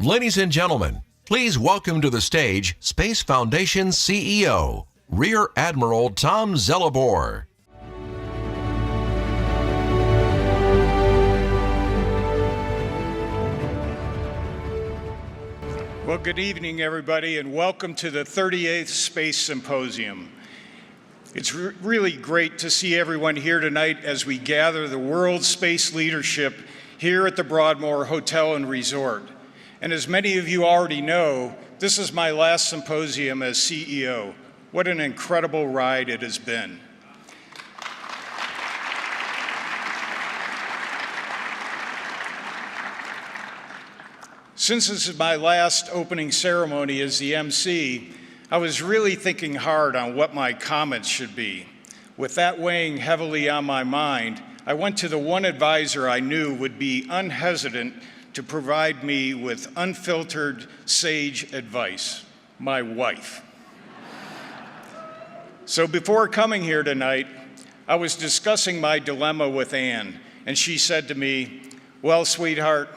Ladies and gentlemen, please welcome to the stage Space Foundation CEO, Rear Admiral Tom Zelibor. Well, good evening, everybody, and welcome to the 38th Space Symposium. It's really great to see everyone here tonight as we gather the world's space leadership here at the Broadmoor Hotel and Resort. And as many of you already know, this is my last symposium as CEO. What an incredible ride it has been. Since this is my last opening ceremony as the MC, I was really thinking hard on what my comments should be. With that weighing heavily on my mind, I went to the one advisor I knew would be unhesitant to provide me with unfiltered, sage advice, my wife. So before coming here tonight, I was discussing my dilemma with Anne, and she said to me, "Well, sweetheart,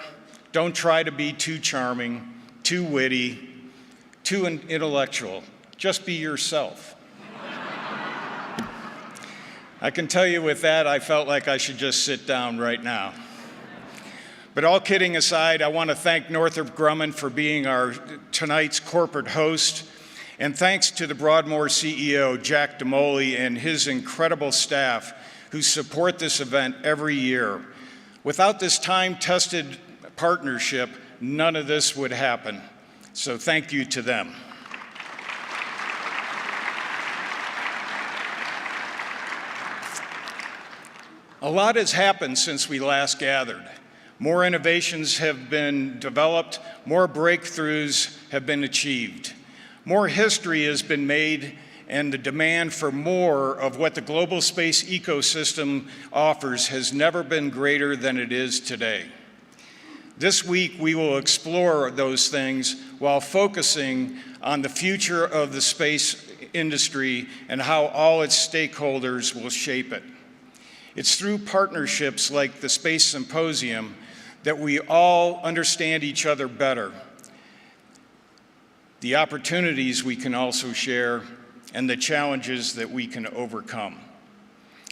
don't try to be too charming, too witty, too intellectual. Just be yourself." I can tell you with that, I felt like I should just sit down right now. But all kidding aside, I want to thank Northrop Grumman for being our tonight's corporate host. And thanks to the Broadmoor CEO, Jack DeMoli, and his incredible staff who support this event every year. Without this time-tested partnership, none of this would happen. So thank you to them. A lot has happened since we last gathered. More innovations have been developed, more breakthroughs have been achieved. More history has been made, and the demand for more of what the global space ecosystem offers has never been greater than it is today. This week, we will explore those things while focusing on the future of the space industry and how all its stakeholders will shape it. It's through partnerships like the Space Symposium that we all understand each other better, the opportunities we can also share, and the challenges that we can overcome.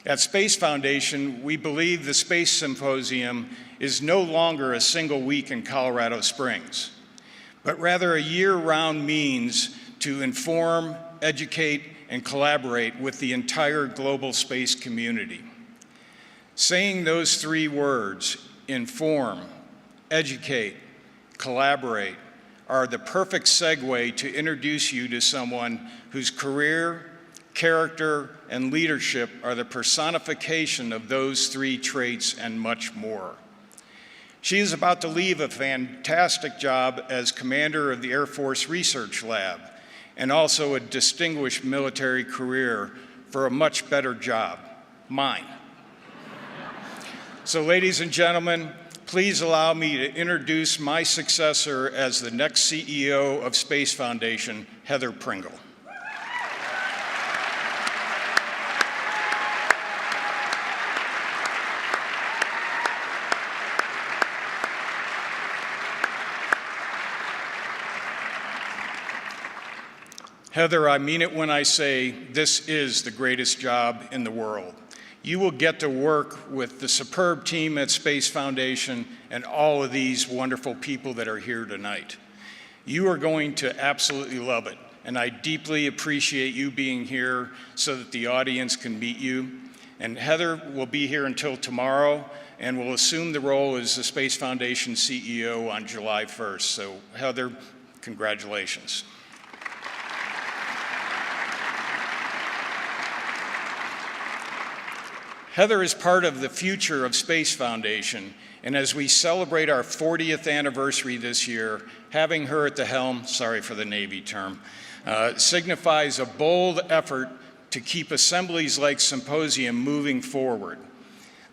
At Space Foundation, we believe the Space Symposium is no longer a single week in Colorado Springs, but rather a year-round means to inform, educate, and collaborate with the entire global space community. Saying those three words, inform, educate, collaborate, are the perfect segue to introduce you to someone whose career, character, and leadership are the personification of those three traits and much more. She is about to leave a fantastic job as commander of the Air Force Research Lab and also a distinguished military career for a much better job, mine. So ladies and gentlemen, please allow me to introduce my successor as the next CEO of Space Foundation, Heather Pringle. Heather, I mean it when I say this is the greatest job in the world. You will get to work with the superb team at Space Foundation and all of these wonderful people that are here tonight. You are going to absolutely love it, and I deeply appreciate you being here so that the audience can meet you. And Heather will be here until tomorrow and will assume the role as the Space Foundation CEO on July 1st. So Heather, congratulations. Heather is part of the future of Space Foundation, and as we celebrate our 40th anniversary this year, having her at the helm, sorry for the Navy term, signifies a bold effort to keep assemblies like Symposium moving forward.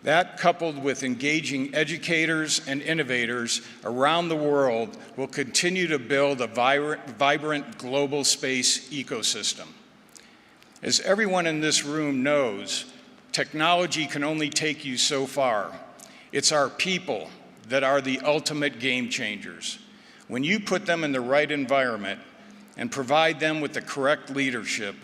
That, coupled with engaging educators and innovators around the world, will continue to build a vibrant global space ecosystem. As everyone in this room knows, technology can only take you so far. It's our people that are the ultimate game changers. When you put them in the right environment and provide them with the correct leadership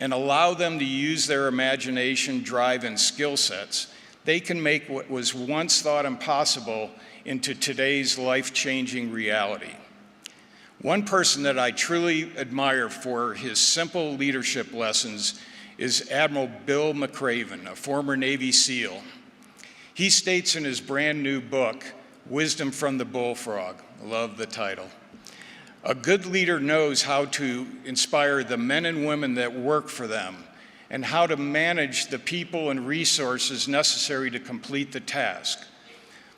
and allow them to use their imagination, drive, and skill sets, they can make what was once thought impossible into today's life-changing reality. One person that I truly admire for his simple leadership lessons is Admiral Bill McRaven, a former Navy SEAL. He states in his brand new book, Wisdom from the Bullfrog, I love the title, a good leader knows how to inspire the men and women that work for them and how to manage the people and resources necessary to complete the task.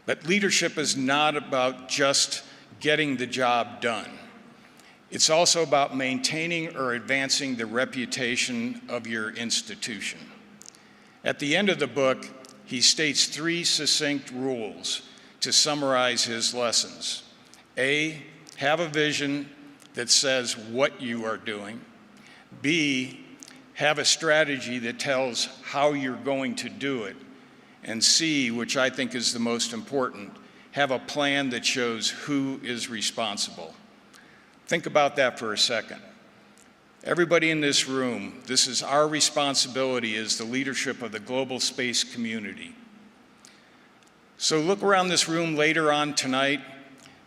But leadership is not about just getting the job done. It's also about maintaining or advancing the reputation of your institution. At the end of the book, he states 3 succinct rules to summarize his lessons. A, have a vision that says what you are doing. B, have a strategy that tells how you're going to do it. And C, which I think is the most important, have a plan that shows who is responsible. Think about that for a second. Everybody in this room, this is our responsibility as the leadership of the global space community. So look around this room later on tonight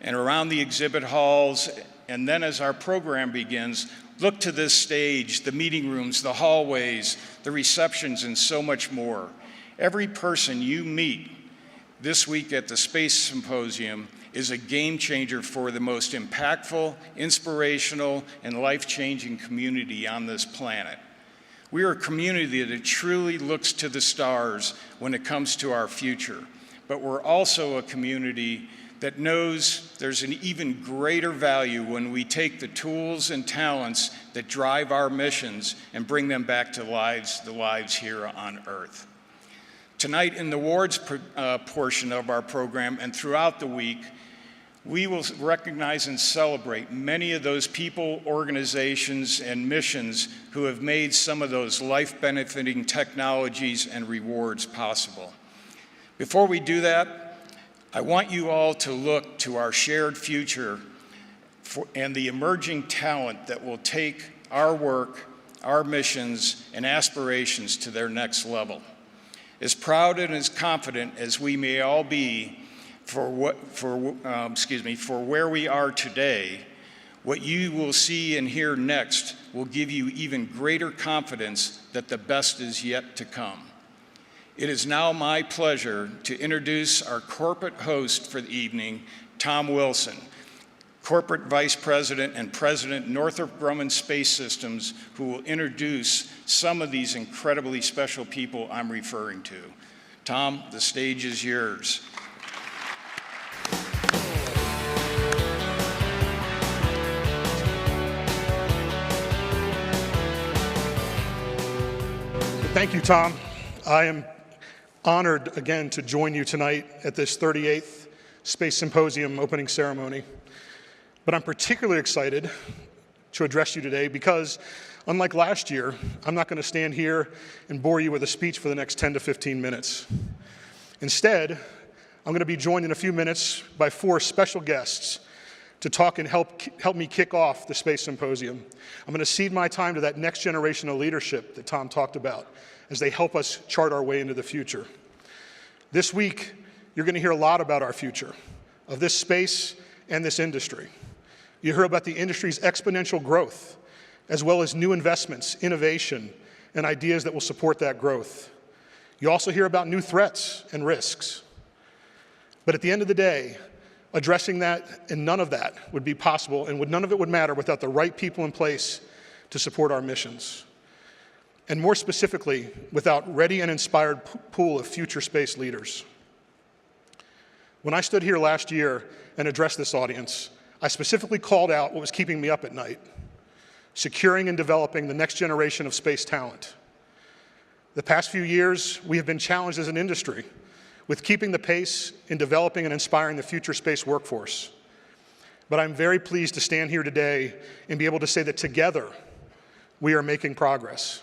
and around the exhibit halls, and then as our program begins, look to this stage, the meeting rooms, the hallways, the receptions, and so much more. Every person you meet this week at the Space Symposium is a game changer for the most impactful, inspirational, and life-changing community on this planet. We are a community that truly looks to the stars when it comes to our future, but we're also a community that knows there's an even greater value when we take the tools and talents that drive our missions and bring them back to the lives here on Earth. Tonight in the awards portion of our program and throughout the week, we will recognize and celebrate many of those people, organizations, and missions who have made some of those life-benefiting technologies and rewards possible. Before we do that, I want you all to look to our shared future and the emerging talent that will take our work, our missions, and aspirations to their next level. As proud and as confident as we may all be for where we are today, what you will see and hear next will give you even greater confidence that the best is yet to come. It is now my pleasure to introduce our corporate host for the evening, Tom Wilson, Corporate Vice President and President, Northrop Grumman Space Systems, who will introduce some of these incredibly special people I'm referring to. Tom, the stage is yours. Thank you, Tom. I am honored again to join you tonight at this 38th Space Symposium opening ceremony. But I'm particularly excited to address you today because, unlike last year, I'm not going to stand here and bore you with a speech for the next 10 to 15 minutes. Instead, I'm going to be joined in a few minutes by 4 special guests to talk and help me kick off the Space Symposium. I'm going to cede my time to that next generation of leadership that Tom talked about as they help us chart our way into the future. This week, you're going to hear a lot about our future, of this space and this industry. You hear about the industry's exponential growth, as well as new investments, innovation, and ideas that will support that growth. You also hear about new threats and risks. But at the end of the day, addressing that and none of that would be possible, and none of it would matter without the right people in place to support our missions. And more specifically, without ready and inspired pool of future space leaders. When I stood here last year and addressed this audience, I specifically called out what was keeping me up at night: securing and developing the next generation of space talent. The past few years, we have been challenged as an industry with keeping the pace in developing and inspiring the future space workforce. But I'm very pleased to stand here today and be able to say that together, we are making progress.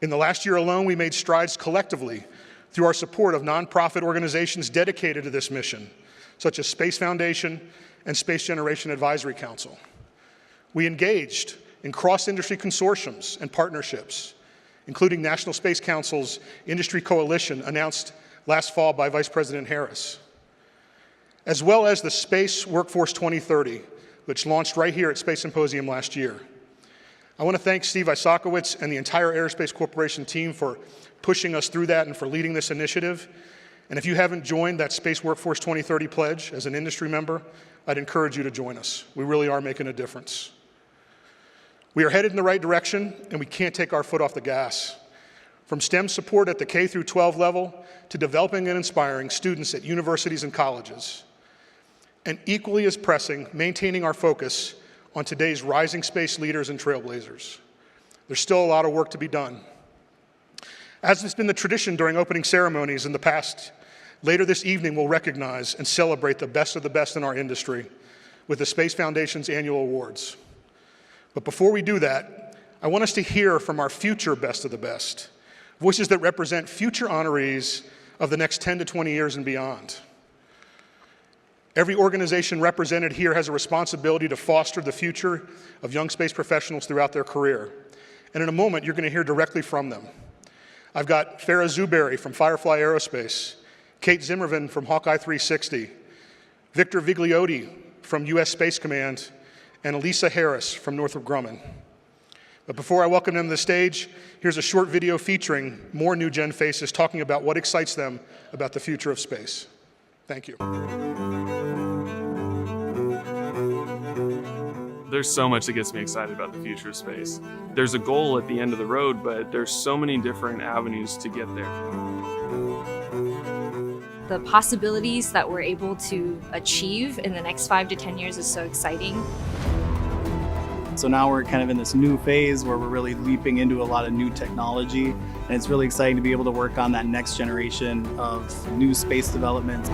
In the last year alone, we made strides collectively through our support of nonprofit organizations dedicated to this mission, such as Space Foundation and Space Generation Advisory Council. We engaged in cross-industry consortiums and partnerships, including National Space Council's Industry Coalition announced last fall by Vice President Harris, as well as the Space Workforce 2030, which launched right here at Space Symposium last year. I want to thank Steve Isakowitz and the entire Aerospace Corporation team for pushing us through that and for leading this initiative. And if you haven't joined that Space Workforce 2030 pledge as an industry member, I'd encourage you to join us. We really are making a difference. We are headed in the right direction, and we can't take our foot off the gas. From STEM support at the K through 12 level to developing and inspiring students at universities and colleges. And equally as pressing, maintaining our focus on today's rising space leaders and trailblazers. There's still a lot of work to be done. As has been the tradition during opening ceremonies in the past, later this evening we'll recognize and celebrate the best of the best in our industry with the Space Foundation's annual awards. But before we do that, I want us to hear from our future best of the best, voices that represent future honorees of the next 10 to 20 years and beyond. Every organization represented here has a responsibility to foster the future of young space professionals throughout their career. And in a moment, you're going to hear directly from them. I've got Farah Zuberi from Firefly Aerospace, Kate Zimmerman from Hawkeye 360, Victor Vigliotti from U.S. Space Command, and Elisa Harris from Northrop Grumman. But before I welcome them to the stage, here's a short video featuring more new gen faces talking about what excites them about the future of space. Thank you. There's so much that gets me excited about the future of space. There's a goal at the end of the road, but there's so many different avenues to get there. The possibilities that we're able to achieve in the next 5 to 10 years is so exciting. So now we're kind of in this new phase where we're really leaping into a lot of new technology, and it's really exciting to be able to work on that next generation of new space development.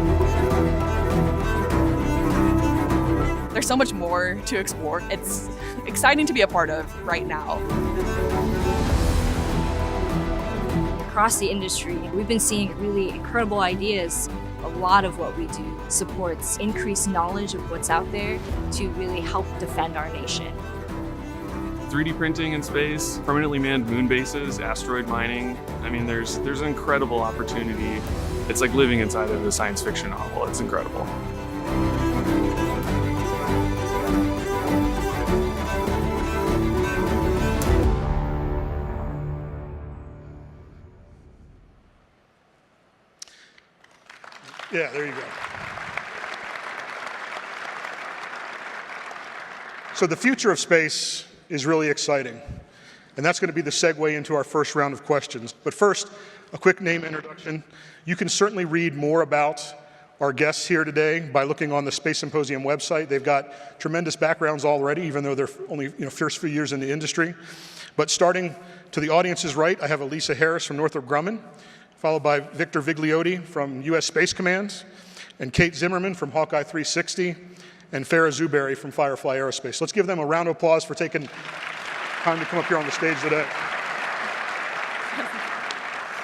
There's so much more to explore. It's exciting to be a part of right now. Across the industry, we've been seeing really incredible ideas. A lot of what we do supports increased knowledge of what's out there to really help defend our nation. 3D printing in space, permanently manned moon bases, asteroid mining. I mean, there's an incredible opportunity. It's like living inside of a science fiction novel. It's incredible. Yeah, there you go. So the future of space is really exciting, and that's going to be the segue into our first round of questions. But first, a quick name introduction. You can certainly read more about our guests here today by looking on the Space Symposium website. They've got tremendous backgrounds already, even though they're only first few years in the industry. But starting to the audience's right, I have Elisa Harris from Northrop Grumman, followed by Victor Vigliotti from U.S. Space Command, and Kate Zimmerman from Hawkeye 360, and Farah Zuberi from Firefly Aerospace. Let's give them a round of applause for taking time to come up here on the stage today.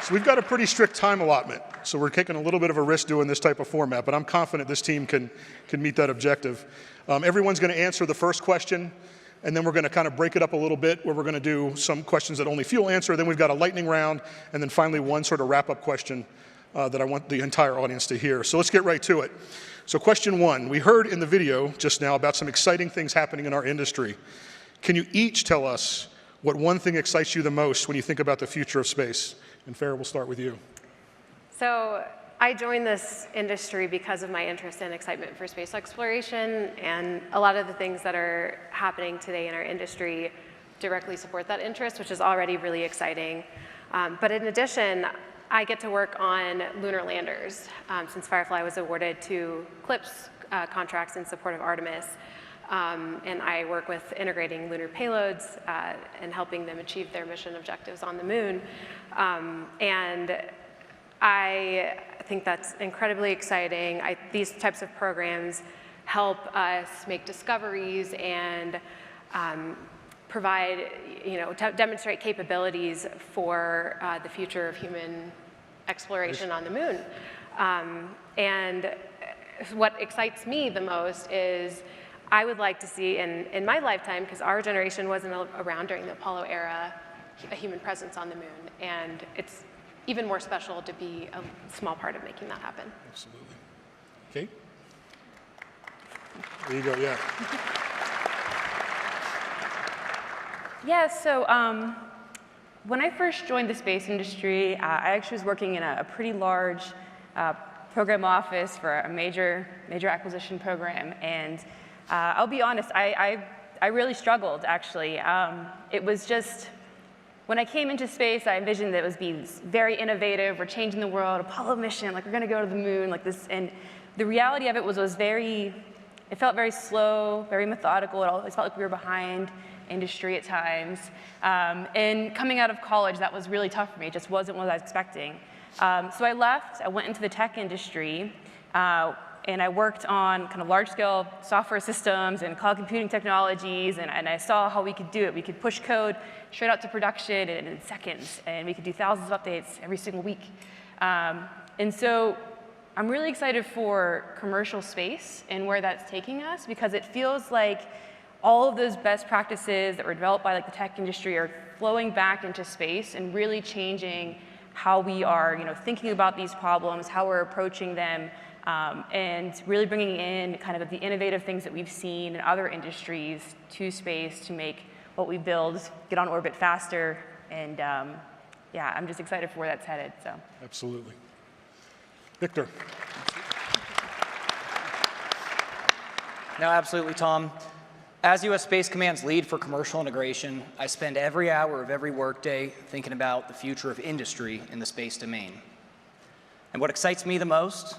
So we've got a pretty strict time allotment, so we're taking a little bit of a risk doing this type of format, but I'm confident this team can meet that objective. Everyone's going to answer the first question, and then we're going to kind of break it up a little bit where we're going to do some questions that only few will answer. Then we've got a lightning round, and then finally one sort of wrap-up question that I want the entire audience to hear. So let's get right to it. So question one, we heard in the video just now about some exciting things happening in our industry. Can you each tell us what one thing excites you the most when you think about the future of space? And Farah, we'll start with you. So I joined this industry because of my interest and excitement for space exploration, and a lot of the things that are happening today in our industry directly support that interest, which is already really exciting. But in addition, I get to work on lunar landers since Firefly was awarded 2 CLPS contracts in support of Artemis. And I work with integrating lunar payloads and helping them achieve their mission objectives on the moon. And I think that's incredibly exciting. These types of programs help us make discoveries and provide, demonstrate capabilities for the future of human exploration on the moon. And what excites me the most is I would like to see in my lifetime, because our generation wasn't around during the Apollo era, a human presence on the moon. And it's even more special to be a small part of making that happen. Absolutely. Kate? There you go, yeah. Yeah, so when I first joined the space industry, I actually was working in a pretty large program office for a major acquisition program, and I'll be honest, I really struggled, actually. It was just, when I came into space, I envisioned that it was being very innovative, we're changing the world, Apollo mission, like we're gonna go to the moon, like this, and the reality of it was very, it felt very slow, very methodical. It always felt like we were behind industry at times. And coming out of college, that was really tough for me. It just wasn't what I was expecting. So I left, I went into the tech industry, and I worked on kind of large-scale software systems and cloud computing technologies, and I saw how we could do it. We could push code straight out to production in seconds, and we could do thousands of updates every single week. And so I'm really excited for commercial space and where that's taking us, because it feels like all of those best practices that were developed by like the tech industry are flowing back into space and really changing how we are, thinking about these problems, how we're approaching them, and really bringing in kind of the innovative things that we've seen in other industries to space to make what we build get on orbit faster. And yeah, I'm just excited for where that's headed. So. Absolutely. Victor. No, absolutely, Tom. As U.S. Space Command's lead for commercial integration, I spend every hour of every workday thinking about the future of industry in the space domain. And what excites me the most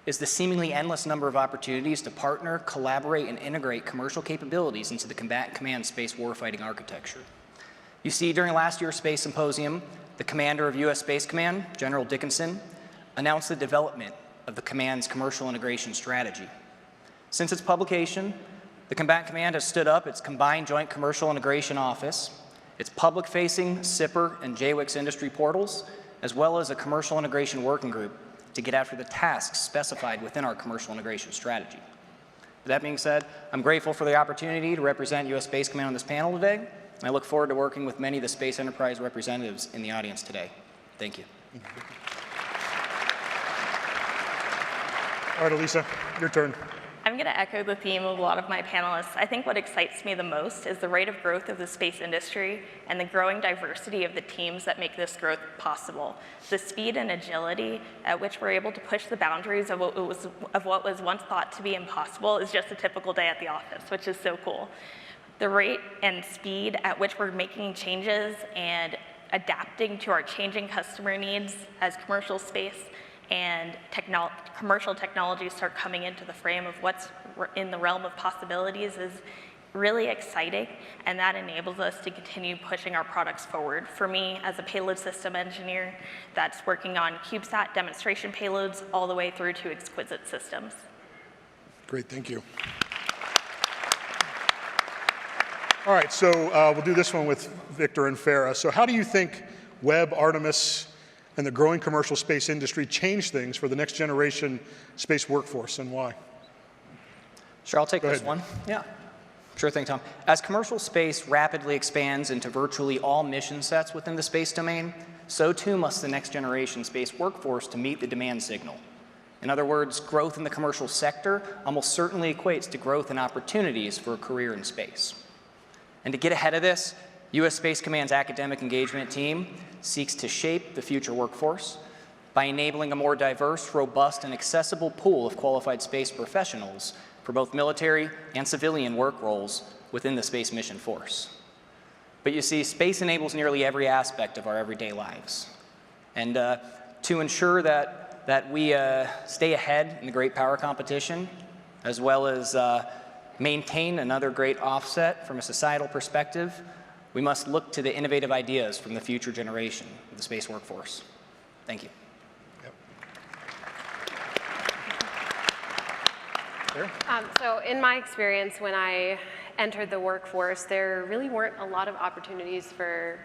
is the seemingly endless number of opportunities to partner, collaborate, and integrate commercial capabilities into the Combatant Command space warfighting architecture. You see, during last year's Space Symposium, the commander of U.S. Space Command, General Dickinson, announced the development of the command's commercial integration strategy. Since its publication, the Combatant Command has stood up its Combined Joint Commercial Integration Office, its public-facing SIPR and JWICS industry portals, as well as a commercial integration working group to get after the tasks specified within our commercial integration strategy. With that being said, I'm grateful for the opportunity to represent U.S. Space Command on this panel today, and I look forward to working with many of the space enterprise representatives in the audience today. Thank you. All right, Elisa, your turn. I'm going to echo the theme of a lot of my panelists. I think what excites me the most is the rate of growth of the space industry and the growing diversity of the teams that make this growth possible. The speed and agility at which we're able to push the boundaries of what was once thought to be impossible is just a typical day at the office, which is so cool. The rate and speed at which we're making changes and adapting to our changing customer needs as commercial space and commercial technologies start coming into the frame of what's in the realm of possibilities is really exciting, and that enables us to continue pushing our products forward. For me, as a payload system engineer, that's working on CubeSat demonstration payloads all the way through to exquisite systems. Great, thank you. All right, so we'll do this one with Victor and Farah. So how do you think Webb, Artemis, and the growing commercial space industry change things for the next generation space workforce, and why? Sure, I'll take this one. Yeah, sure thing, Tom. As commercial space rapidly expands into virtually all mission sets within the space domain, so too must the next generation space workforce to meet the demand signal. In other words, growth in the commercial sector almost certainly equates to growth in opportunities for a career in space. And to get ahead of this, U.S. Space Command's academic engagement team seeks to shape the future workforce by enabling a more diverse, robust, and accessible pool of qualified space professionals for both military and civilian work roles within the space mission force. But you see, space enables nearly every aspect of our everyday lives. And to ensure that we stay ahead in the great power competition, as well as maintain another great offset from a societal perspective, we must look to the innovative ideas from the future generation of the space workforce. Thank you. So in my experience, when I entered the workforce, there really weren't a lot of opportunities for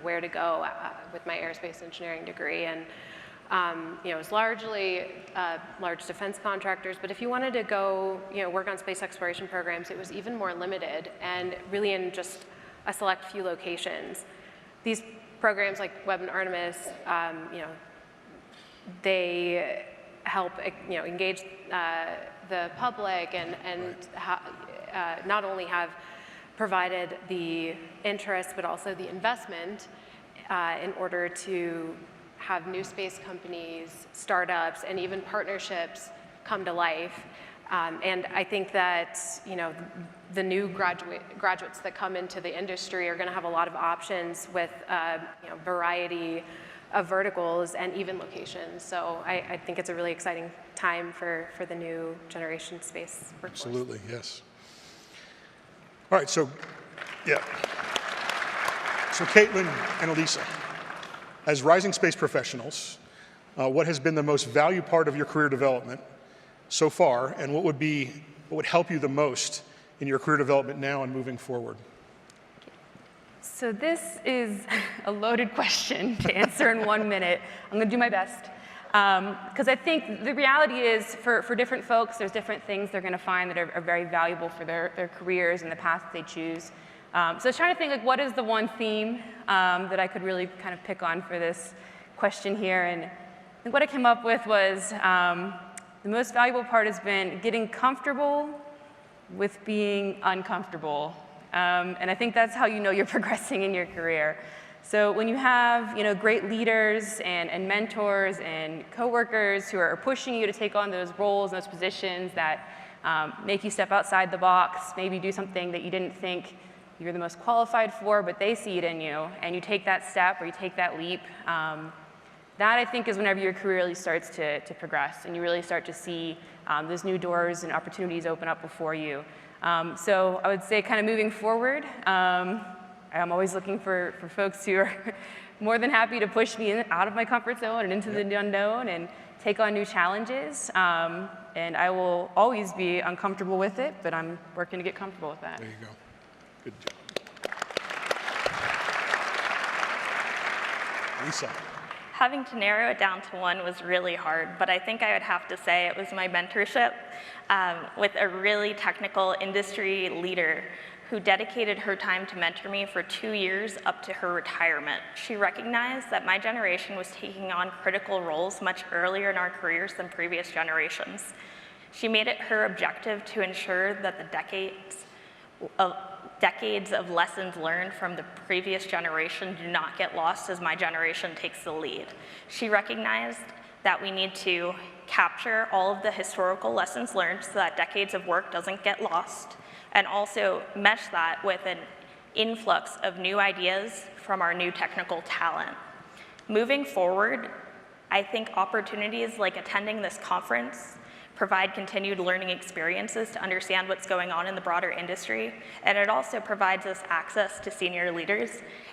where to go with my aerospace engineering degree. And It was largely large defense contractors, but if you wanted to go, work on space exploration programs, it was even more limited and really in just a select few locations. These programs like Webb and Artemis, they help, engage the public and not only have provided the interest, but also the investment in order to have new space companies, startups, and even partnerships come to life. And I think that, the new graduates that come into the industry are going to have a lot of options with, variety of verticals and even locations. So I think it's a really exciting time for the new generation space workforce. Absolutely, yes. All right, so, yeah. So Caitlin and Elisa, as rising space professionals, what has been the most valued part of your career development so far, and what would help you the most in your career development now and moving forward? So this is a loaded question to answer in 1 minute. I'm going to do my best. Because I think the reality is for different folks, there's different things they're going to find that are very valuable for their careers and the path they choose. So I was trying to think, what is the one theme that I could really kind of pick on for this question here? And I think what I came up with was the most valuable part has been getting comfortable with being uncomfortable. And I think that's how you know you're progressing in your career. So when you have great leaders and mentors and coworkers who are pushing you to take on those roles, those positions that make you step outside the box, maybe do something that you didn't think you're the most qualified for, but they see it in you, and you take that step or you take that leap, that I think is whenever your career really starts to progress and you really start to see those new doors and opportunities open up before you. So I would say kind of moving forward, I'm always looking for folks who are more than happy to push me out of my comfort zone and into the unknown and take on new challenges. And I will always be uncomfortable with it, but I'm working to get comfortable with that. There you go. Good job. Lisa. Having to narrow it down to one was really hard, but I think I would have to say it was my mentorship with a really technical industry leader who dedicated her time to mentor me for 2 years up to her retirement. She recognized that my generation was taking on critical roles much earlier in our careers than previous generations. She made it her objective to ensure that the decades of lessons learned from the previous generation do not get lost as my generation takes the lead. She recognized that we need to capture all of the historical lessons learned so that decades of work doesn't get lost, and also mesh that with an influx of new ideas from our new technical talent. Moving forward, I think opportunities like attending this conference provide continued learning experiences to understand what's going on in the broader industry, and it also provides us access to senior leaders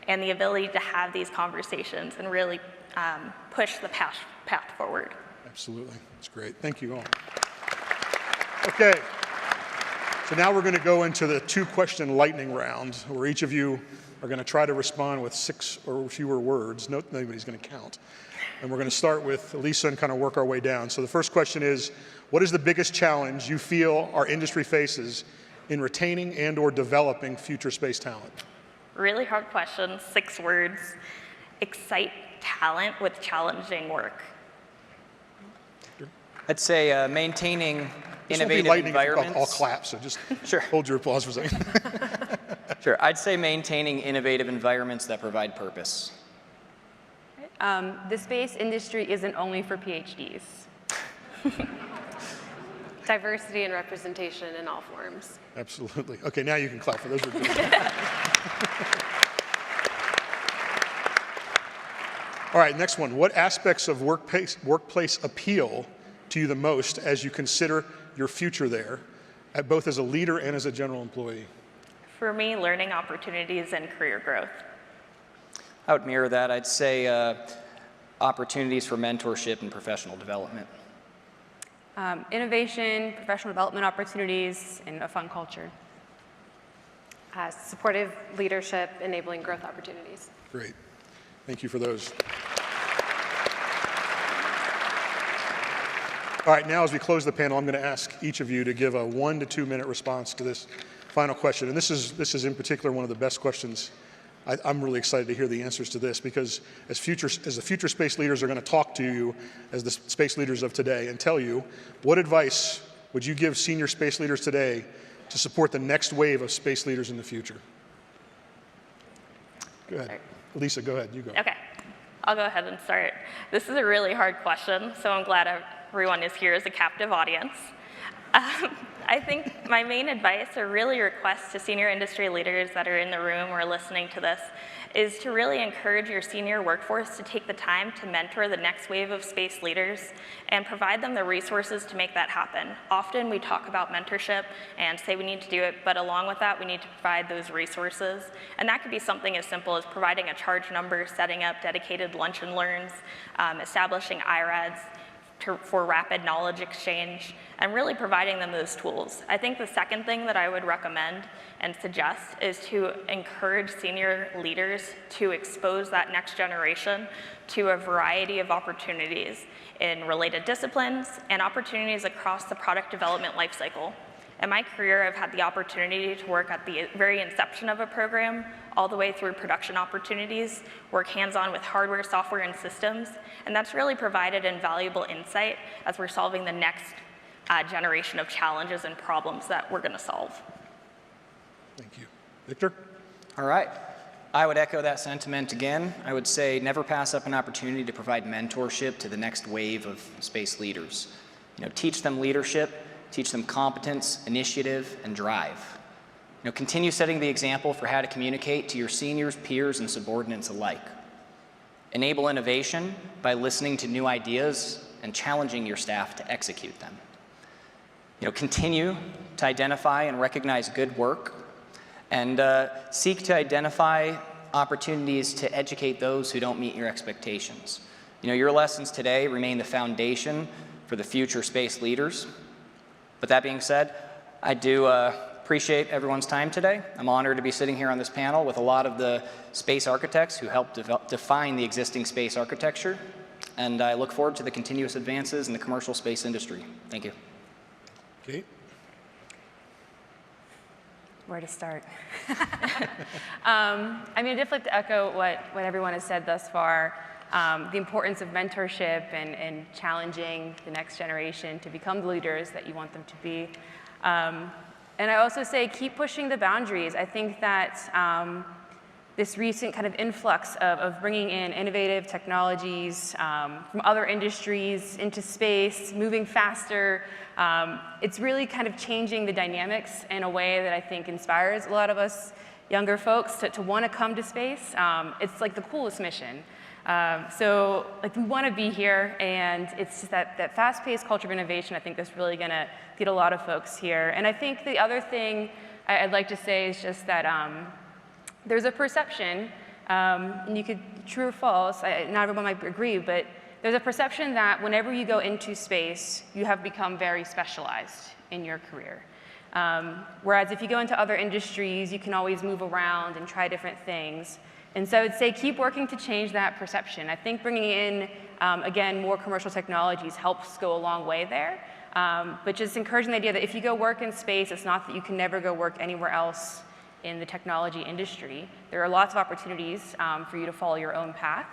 and the ability to have these conversations and really push the path forward. Absolutely, that's great. Thank you all. Okay, so now we're going to go into the 2-question lightning round, where each of you are going to try to respond with 6 or fewer words. Nobody's going to count. And we're going to start with Lisa and kind of work our way down. So the first question is, what is the biggest challenge you feel our industry faces in retaining and or developing future space talent? Really hard question, 6 words. Excite talent with challenging work. I'd say maintaining innovative environments. I'll clap, so just sure. Hold your applause for a second. Sure, I'd say maintaining innovative environments that provide purpose. The space industry isn't only for PhDs. Diversity and representation in all forms. Absolutely. Okay, now you can clap for those. All right, next one. What aspects of workplace appeal to you the most as you consider your future there, both as a leader and as a general employee? For me, learning opportunities and career growth. I would mirror that. I'd say opportunities for mentorship and professional development. Innovation, professional development opportunities, and a fun culture. Supportive leadership, enabling growth opportunities. Great. Thank you for those. All right, now as we close the panel, I'm going to ask each of you to give a 1 to 2 minute response to this final question. And this is in particular one of the best questions. I'm really excited to hear the answers to this, because as the future space leaders are going to talk to you as the space leaders of today and tell you, what advice would you give senior space leaders today to support the next wave of space leaders in the future? Go ahead. Lisa, go ahead. You go. Okay. I'll go ahead and start. This is a really hard question, so I'm glad everyone is here as a captive audience. I think my main advice, or really request to senior industry leaders that are in the room or listening to this, is to really encourage your senior workforce to take the time to mentor the next wave of space leaders and provide them the resources to make that happen. Often we talk about mentorship and say we need to do it, but along with that we need to provide those resources. And that could be something as simple as providing a charge number, setting up dedicated lunch and learns, establishing IRADs, for rapid knowledge exchange, and really providing them those tools. I think the second thing that I would recommend and suggest is to encourage senior leaders to expose that next generation to a variety of opportunities in related disciplines and opportunities across the product development lifecycle. In my career, I've had the opportunity to work at the very inception of a program all the way through production opportunities, work hands-on with hardware, software, and systems, and that's really provided invaluable insight as we're solving the next generation of challenges and problems that we're going to solve. Thank you. Victor? All right. I would echo that sentiment again. I would say never pass up an opportunity to provide mentorship to the next wave of space leaders. Teach them leadership, teach them competence, initiative, and drive. Continue setting the example for how to communicate to your seniors, peers, and subordinates alike. Enable innovation by listening to new ideas and challenging your staff to execute them. Continue to identify and recognize good work, and seek to identify opportunities to educate those who don't meet your expectations. Your lessons today remain the foundation for the future space leaders. But that being said, I do appreciate everyone's time today. I'm honored to be sitting here on this panel with a lot of the space architects who helped define the existing space architecture, and I look forward to the continuous advances in the commercial space industry. Thank you. Kate? Where to start? I'd just like to echo what everyone has said thus far. The importance of mentorship and challenging the next generation to become the leaders that you want them to be. And I also say keep pushing the boundaries. I think that this recent kind of influx of bringing in innovative technologies from other industries into space, moving faster, it's really kind of changing the dynamics in a way that I think inspires a lot of us younger folks to want to come to space. It's like the coolest mission. So we want to be here, and it's just that fast-paced culture of innovation I think that's really going to get a lot of folks here. And I think the other thing I'd like to say is just that there's a perception, and you could, true or false, not everyone might agree, but there's a perception that whenever you go into space, you have become very specialized in your career. Whereas if you go into other industries, you can always move around and try different things. And so I would say keep working to change that perception. I think bringing in, again, more commercial technologies helps go a long way there. But just encouraging the idea that if you go work in space, it's not that you can never go work anywhere else in the technology industry. There are lots of opportunities for you to follow your own path.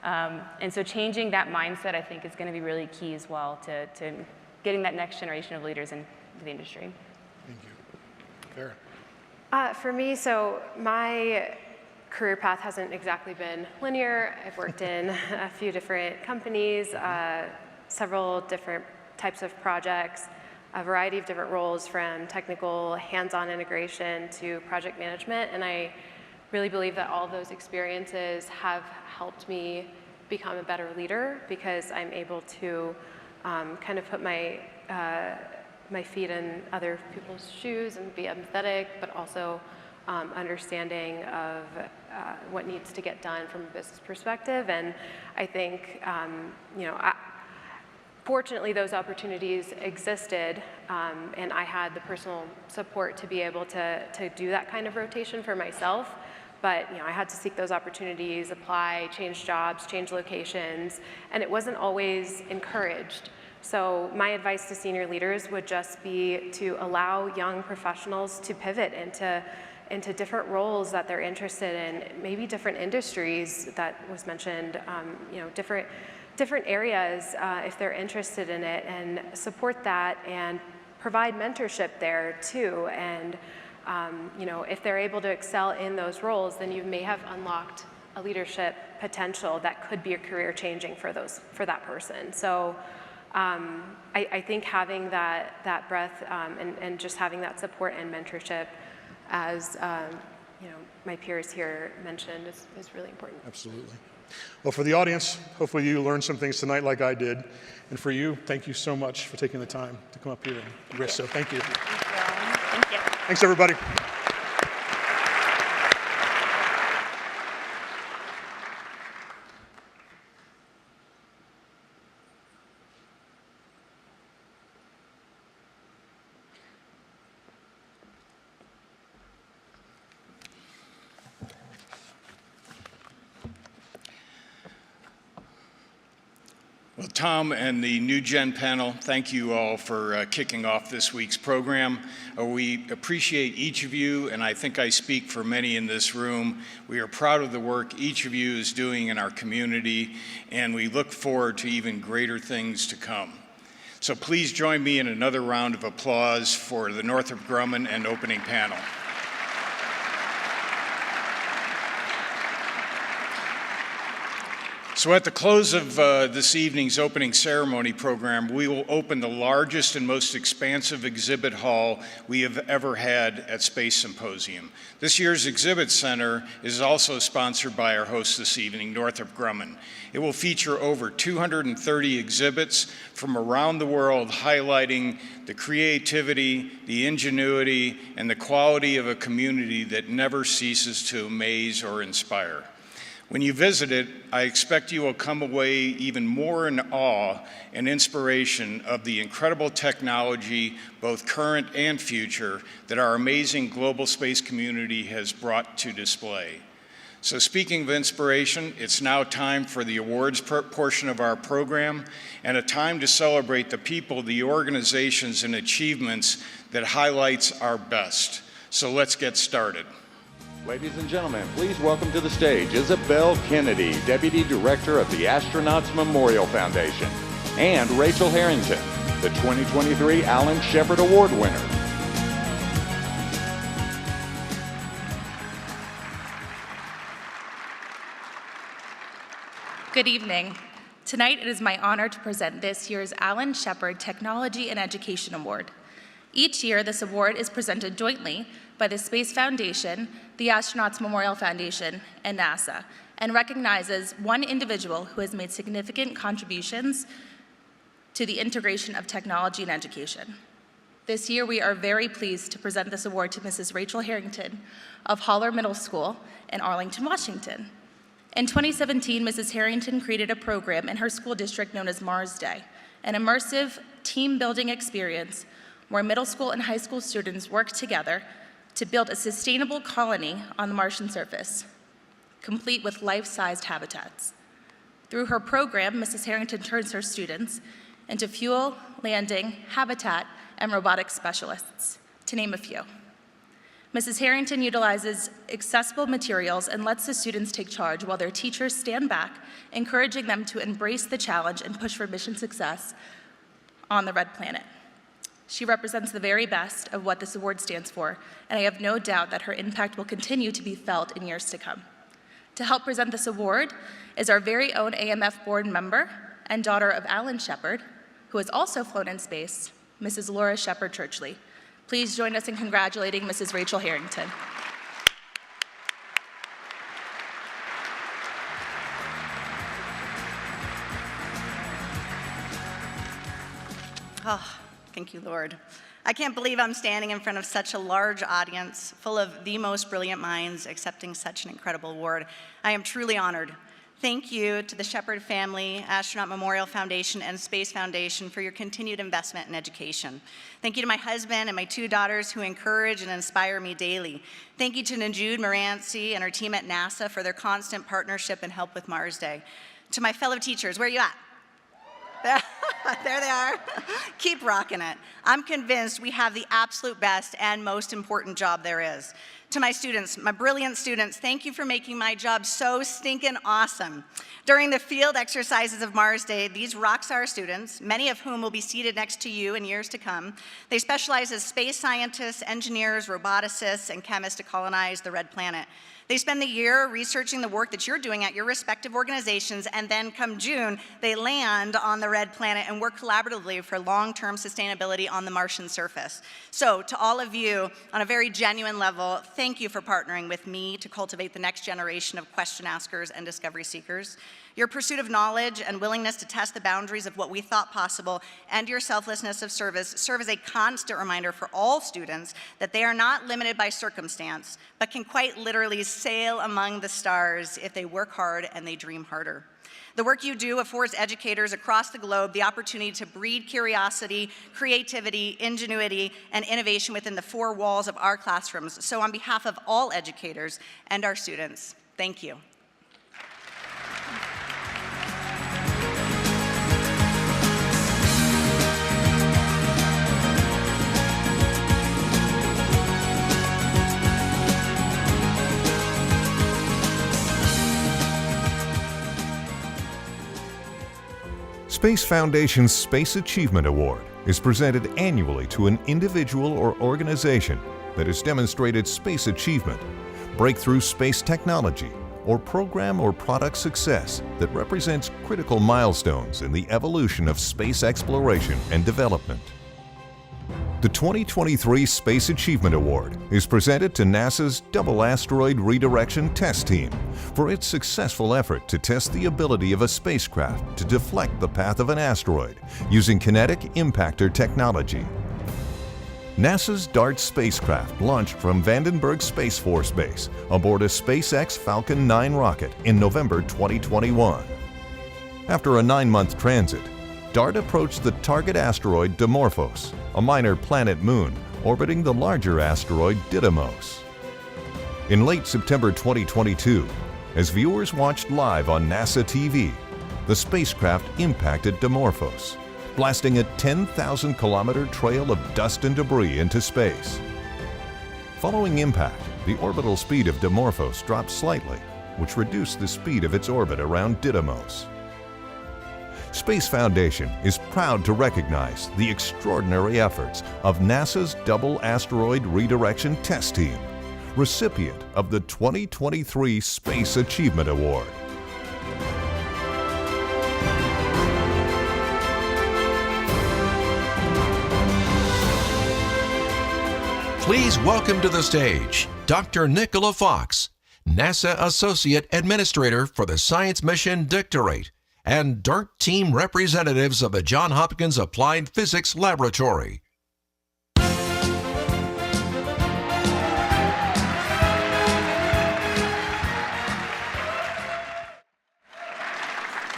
And so changing that mindset, I think, is going to be really key as well to getting that next generation of leaders into the industry. Thank you. Farrah? For me, so my career path hasn't exactly been linear. I've worked in a few different companies, several different types of projects, a variety of different roles from technical hands-on integration to project management, and I really believe that all of those experiences have helped me become a better leader because I'm able to kind of put my feet in other people's shoes and be empathetic, but also understanding of what needs to get done from a business perspective. And I think, fortunately, those opportunities existed, and I had the personal support to be able to do that kind of rotation for myself. But I had to seek those opportunities, apply, change jobs, change locations, and it wasn't always encouraged. So my advice to senior leaders would just be to allow young professionals to pivot into different roles that they're interested in, maybe different industries that was mentioned, different areas if they're interested in it, and support that and provide mentorship there too. And if they're able to excel in those roles, then you may have unlocked a leadership potential that could be a career changing for that person. So I think having that breadth and just having that support and mentorship, as my peers here mentioned, is really important. Absolutely. Well, for the audience, hopefully you learned some things tonight like I did. And for you, thank you so much for taking the time to come up here and risk. So thank you. Thank you. Thanks, everybody. Well, Tom and the New Gen panel, thank you all for kicking off this week's program. We appreciate each of you, and I think I speak for many in this room. We are proud of the work each of you is doing in our community, and we look forward to even greater things to come. So please join me in another round of applause for the Northrop Grumman and opening panel. So at the close of this evening's opening ceremony program, we will open the largest and most expansive exhibit hall we have ever had at Space Symposium. This year's exhibit center is also sponsored by our host this evening, Northrop Grumman. It will feature over 230 exhibits from around the world highlighting the creativity, the ingenuity, and the quality of a community that never ceases to amaze or inspire. When you visit it, I expect you will come away even more in awe and inspiration of the incredible technology, both current and future, that our amazing global space community has brought to display. So speaking of inspiration, it's now time for the awards portion of our program and a time to celebrate the people, the organizations, and achievements that highlights our best. So let's get started. Ladies and gentlemen, please welcome to the stage Isabel Kennedy, Deputy Director of the Astronauts Memorial Foundation, and Rachel Harrington, the 2023 Alan Shepard Award winner. Good evening. Tonight it is my honor to present this year's Alan Shepard Technology and Education Award. Each year, this award is presented jointly by the Space Foundation, the Astronauts Memorial Foundation, and NASA, and recognizes one individual who has made significant contributions to the integration of technology and education. This year, we are very pleased to present this award to Mrs. Rachel Harrington of Holler Middle School in Arlington, Washington. In 2017, Mrs. Harrington created a program in her school district known as Mars Day, an immersive team-building experience where middle school and high school students work together to build a sustainable colony on the Martian surface, complete with life-sized habitats. Through her program, Mrs. Harrington turns her students into fuel, landing, habitat, and robotics specialists, to name a few. Mrs. Harrington utilizes accessible materials and lets the students take charge while their teachers stand back, encouraging them to embrace the challenge and push for mission success on the Red Planet. She represents the very best of what this award stands for, and I have no doubt that her impact will continue to be felt in years to come. To help present this award is our very own AMF board member and daughter of Alan Shepard, who has also flown in space, Mrs. Laura Shepard Churchley. Please join us in congratulating Mrs. Rachel Harrington. Oh, thank you, Lord. I can't believe I'm standing in front of such a large audience full of the most brilliant minds accepting such an incredible award. I am truly honored. Thank you to the Shepard family, Astronaut Memorial Foundation, and Space Foundation for your continued investment in education. Thank you to my husband and my two daughters who encourage and inspire me daily. Thank you to Najude Moranci and her team at NASA for their constant partnership and help with Mars Day. To my fellow teachers, where are you at? There they are. Keep rocking it. I'm convinced we have the absolute best and most important job there is. To my students, my brilliant students, thank you for making my job so stinking awesome. During the field exercises of Mars Day, these rockstar students, many of whom will be seated next to you in years to come, they specialize as space scientists, engineers, roboticists, and chemists to colonize the red planet. They spend the year researching the work that you're doing at your respective organizations, and then come June, they land on the red planet and work collaboratively for long-term sustainability on the Martian surface. So to all of you, on a very genuine level, thank you for partnering with me to cultivate the next generation of question askers and discovery seekers. Your pursuit of knowledge and willingness to test the boundaries of what we thought possible, and your selflessness of service serve as a constant reminder for all students that they are not limited by circumstance, but can quite literally sail among the stars if they work hard and they dream harder. The work you do affords educators across the globe the opportunity to breed curiosity, creativity, ingenuity, and innovation within the four walls of our classrooms. So on behalf of all educators and our students, thank you. Space Foundation's Space Achievement Award is presented annually to an individual or organization that has demonstrated space achievement, breakthrough space technology, or program or product success that represents critical milestones in the evolution of space exploration and development. The 2023 Space Achievement Award is presented to NASA's Double Asteroid Redirection Test Team for its successful effort to test the ability of a spacecraft to deflect the path of an asteroid using kinetic impactor technology. NASA's DART spacecraft launched from Vandenberg Space Force Base aboard a SpaceX Falcon 9 rocket in November 2021. After a 9-month transit, DART approached the target asteroid Dimorphos, a minor planet moon orbiting the larger asteroid Didymos. In late September 2022, as viewers watched live on NASA TV, the spacecraft impacted Dimorphos, blasting a 10,000-kilometer trail of dust and debris into space. Following impact, the orbital speed of Dimorphos dropped slightly, which reduced the speed of its orbit around Didymos. Space Foundation is proud to recognize the extraordinary efforts of NASA's Double Asteroid Redirection Test Team, recipient of the 2023 Space Achievement Award. Please welcome to the stage Dr. Nicola Fox, NASA Associate Administrator for the Science Mission Dictorate, and DART team representatives of the Johns Hopkins Applied Physics Laboratory.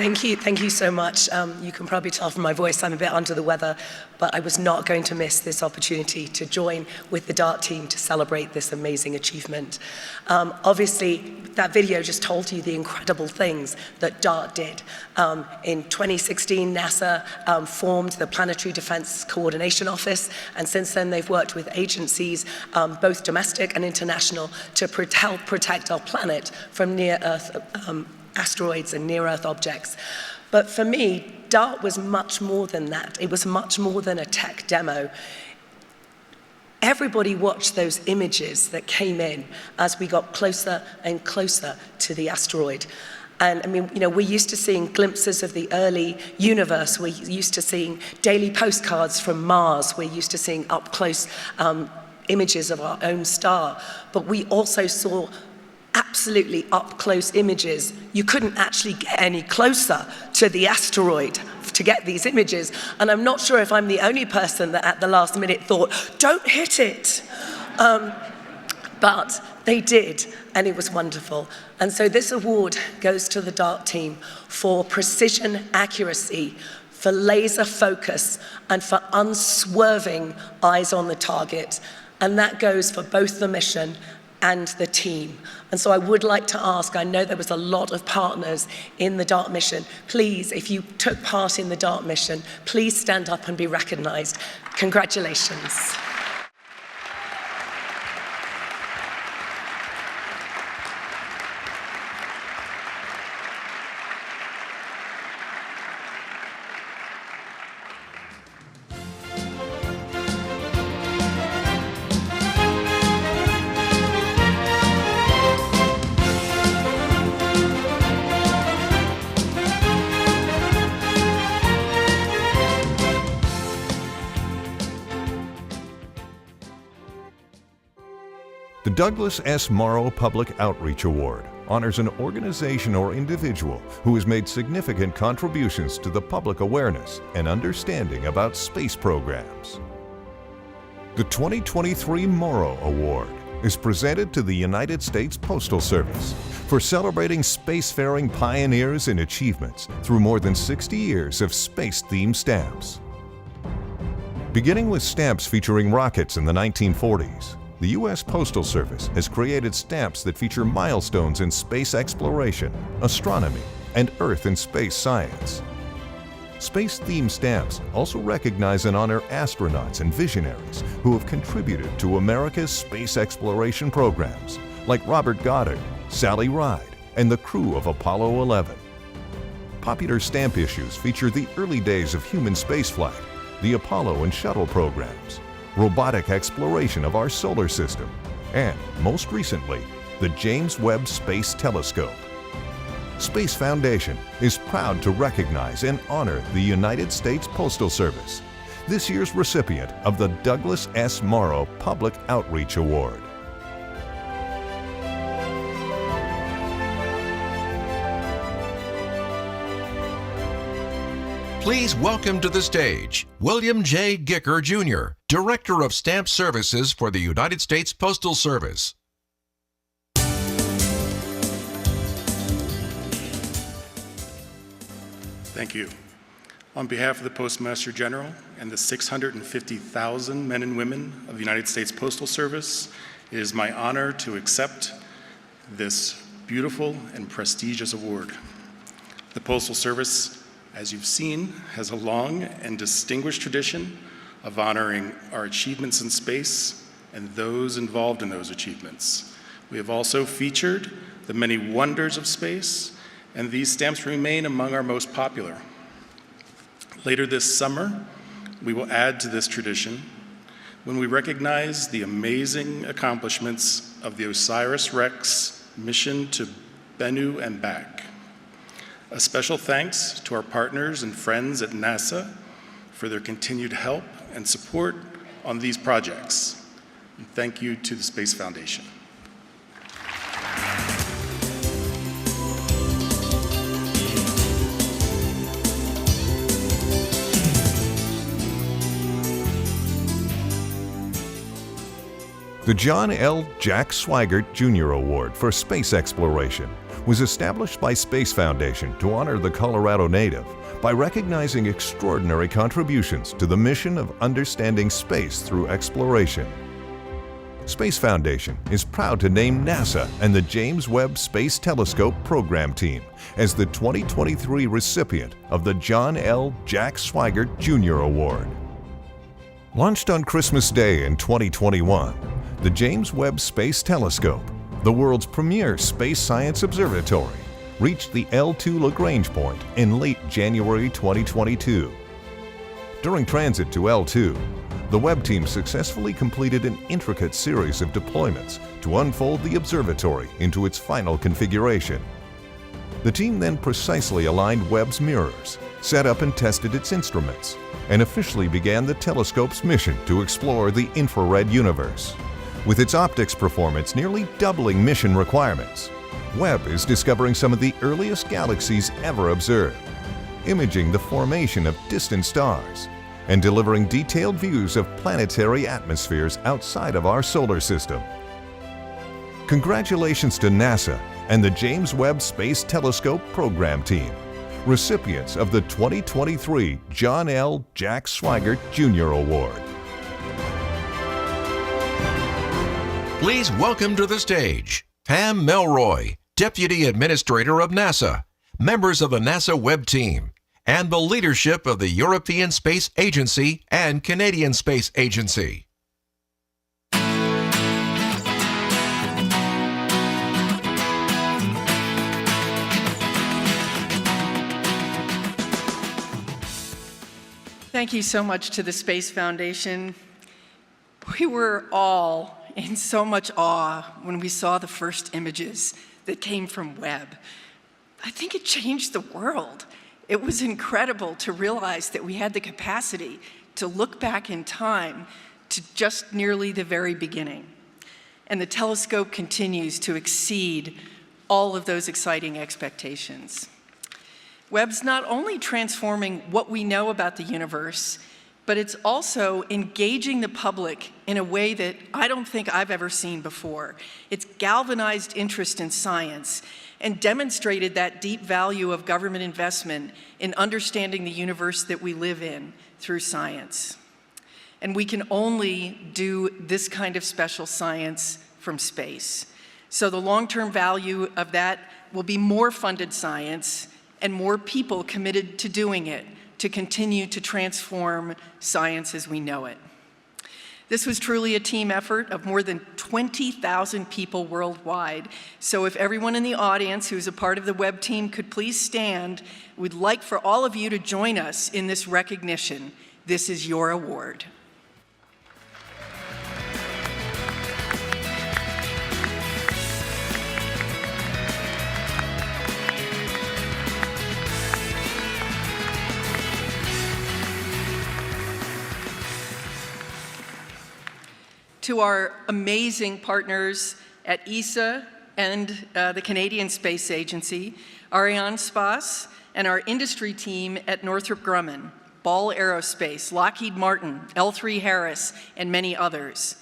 Thank you so much. You can probably tell from my voice I'm a bit under the weather, but I was not going to miss this opportunity to join with the DART team to celebrate this amazing achievement. Obviously, that video just told you the incredible things that DART did. In 2016, NASA formed the Planetary Defense Coordination Office, and since then they've worked with agencies, both domestic and international, to help protect our planet from near-Earth asteroids and near-Earth objects. But for me, DART was much more than that. It was much more than a tech demo. Everybody watched those images that came in as we got closer and closer to the asteroid. And I mean, we're used to seeing glimpses of the early universe. We're used to seeing daily postcards from Mars. We're used to seeing up-close images of our own star. But we also saw absolutely up-close images. You couldn't actually get any closer to the asteroid to get these images. And I'm not sure if I'm the only person that at the last minute thought, don't hit it. But they did, and it was wonderful. And so this award goes to the DART team for precision accuracy, for laser focus, and for unswerving eyes on the target. And that goes for both the mission and the team. And so I would like to ask, I know there was a lot of partners in the DART mission. Please, if you took part in the DART mission, please stand up and be recognized. Congratulations. The Douglas S. Morrow Public Outreach Award honors an organization or individual who has made significant contributions to the public awareness and understanding about space programs. The 2023 Morrow Award is presented to the United States Postal Service for celebrating spacefaring pioneers and achievements through more than 60 years of space-themed stamps. Beginning with stamps featuring rockets in the 1940s, the U.S. Postal Service has created stamps that feature milestones in space exploration, astronomy, and Earth and space science. Space-themed stamps also recognize and honor astronauts and visionaries who have contributed to America's space exploration programs, like Robert Goddard, Sally Ride, and the crew of Apollo 11. Popular stamp issues feature the early days of human spaceflight, the Apollo and Shuttle programs, robotic exploration of our solar system, and, most recently, the James Webb Space Telescope. Space Foundation is proud to recognize and honor the United States Postal Service, this year's recipient of the Douglas S. Morrow Public Outreach Award. Please welcome to the stage William J. Gicker, Jr., Director of Stamp Services for the United States Postal Service. Thank you. On behalf of the Postmaster General and the 650,000 men and women of the United States Postal Service, it is my honor to accept this beautiful and prestigious award. The Postal Service, as you've seen, has a long and distinguished tradition of honoring our achievements in space and those involved in those achievements. We have also featured the many wonders of space, and these stamps remain among our most popular. Later this summer, we will add to this tradition when we recognize the amazing accomplishments of the OSIRIS-REx mission to Bennu and back. A special thanks to our partners and friends at NASA for their continued help and support on these projects. And thank you to the Space Foundation. The John L. Jack Swigert Jr. Award for Space Exploration was established by Space Foundation to honor the Colorado native by recognizing extraordinary contributions to the mission of understanding space through exploration. Space Foundation is proud to name NASA and the James Webb Space Telescope program team as the 2023 recipient of the John L. Jack Swigert Jr. Award. Launched on Christmas Day in 2021, the James Webb Space Telescope, the world's premier space science observatory, reached the L2 Lagrange point in late January 2022. During transit to L2, the Webb team successfully completed an intricate series of deployments to unfold the observatory into its final configuration. The team then precisely aligned Webb's mirrors, set up and tested its instruments, and officially began the telescope's mission to explore the infrared universe. With its optics performance nearly doubling mission requirements, Webb is discovering some of the earliest galaxies ever observed, imaging the formation of distant stars, and delivering detailed views of planetary atmospheres outside of our solar system. Congratulations to NASA and the James Webb Space Telescope program team, recipients of the 2023 John L. Jack Swigert Jr. Award. Please welcome to the stage Pam Melroy, Deputy Administrator of NASA, members of the NASA Web team, and the leadership of the European Space Agency and Canadian Space Agency. Thank you so much to the Space Foundation. We were all in so much awe when we saw the first images that came from Webb. I think it changed the world. It was incredible to realize that we had the capacity to look back in time to just nearly the very beginning. And the telescope continues to exceed all of those exciting expectations. Webb's not only transforming what we know about the universe, but it's also engaging the public in a way that I don't think I've ever seen before. It's galvanized interest in science and demonstrated that deep value of government investment in understanding the universe that we live in through science. And we can only do this kind of special science from space. So the long-term value of that will be more funded science and more people committed to doing it, to continue to transform science as we know it. This was truly a team effort of more than 20,000 people worldwide. So if everyone in the audience who's a part of the Webb team could please stand, we'd like for all of you to join us in this recognition. This is your award. To our amazing partners at ESA and the Canadian Space Agency, Ariane Spass, and our industry team at Northrop Grumman, Ball Aerospace, Lockheed Martin, L3 Harris, and many others.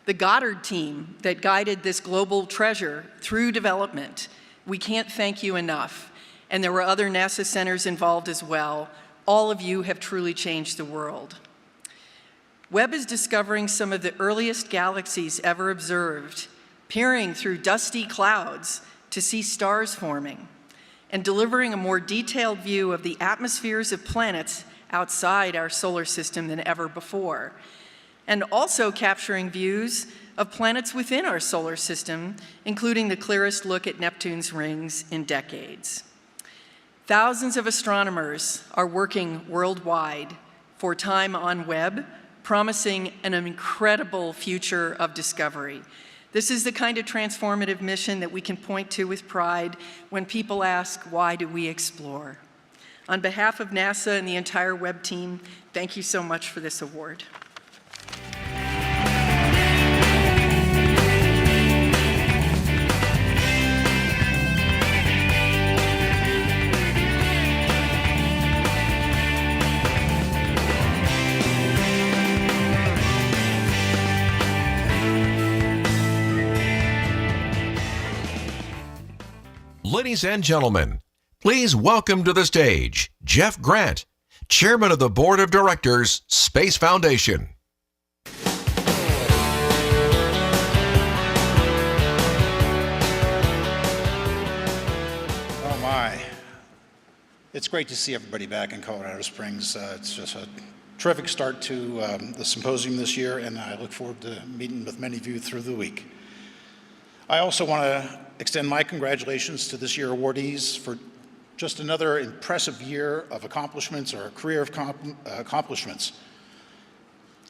The Goddard team that guided this global treasure through development. We can't thank you enough. And there were other NASA centers involved as well. All of you have truly changed the world. Webb is discovering some of the earliest galaxies ever observed, peering through dusty clouds to see stars forming, and delivering a more detailed view of the atmospheres of planets outside our solar system than ever before, and also capturing views of planets within our solar system, including the clearest look at Neptune's rings in decades. Thousands of astronomers are working worldwide for time on Webb, promising an incredible future of discovery. This is the kind of transformative mission that we can point to with pride when people ask, why do we explore? On behalf of NASA and the entire Webb team, thank you so much for this award. Ladies and gentlemen, please welcome to the stage Jeff Grant, Chairman of the Board of Directors, Space Foundation. Oh my. It's great to see everybody back in Colorado Springs. It's just a terrific start to the symposium this year, and I look forward to meeting with many of you through the week. I also want to extend my congratulations to this year's awardees for just another impressive year of accomplishments, or a career of accomplishments.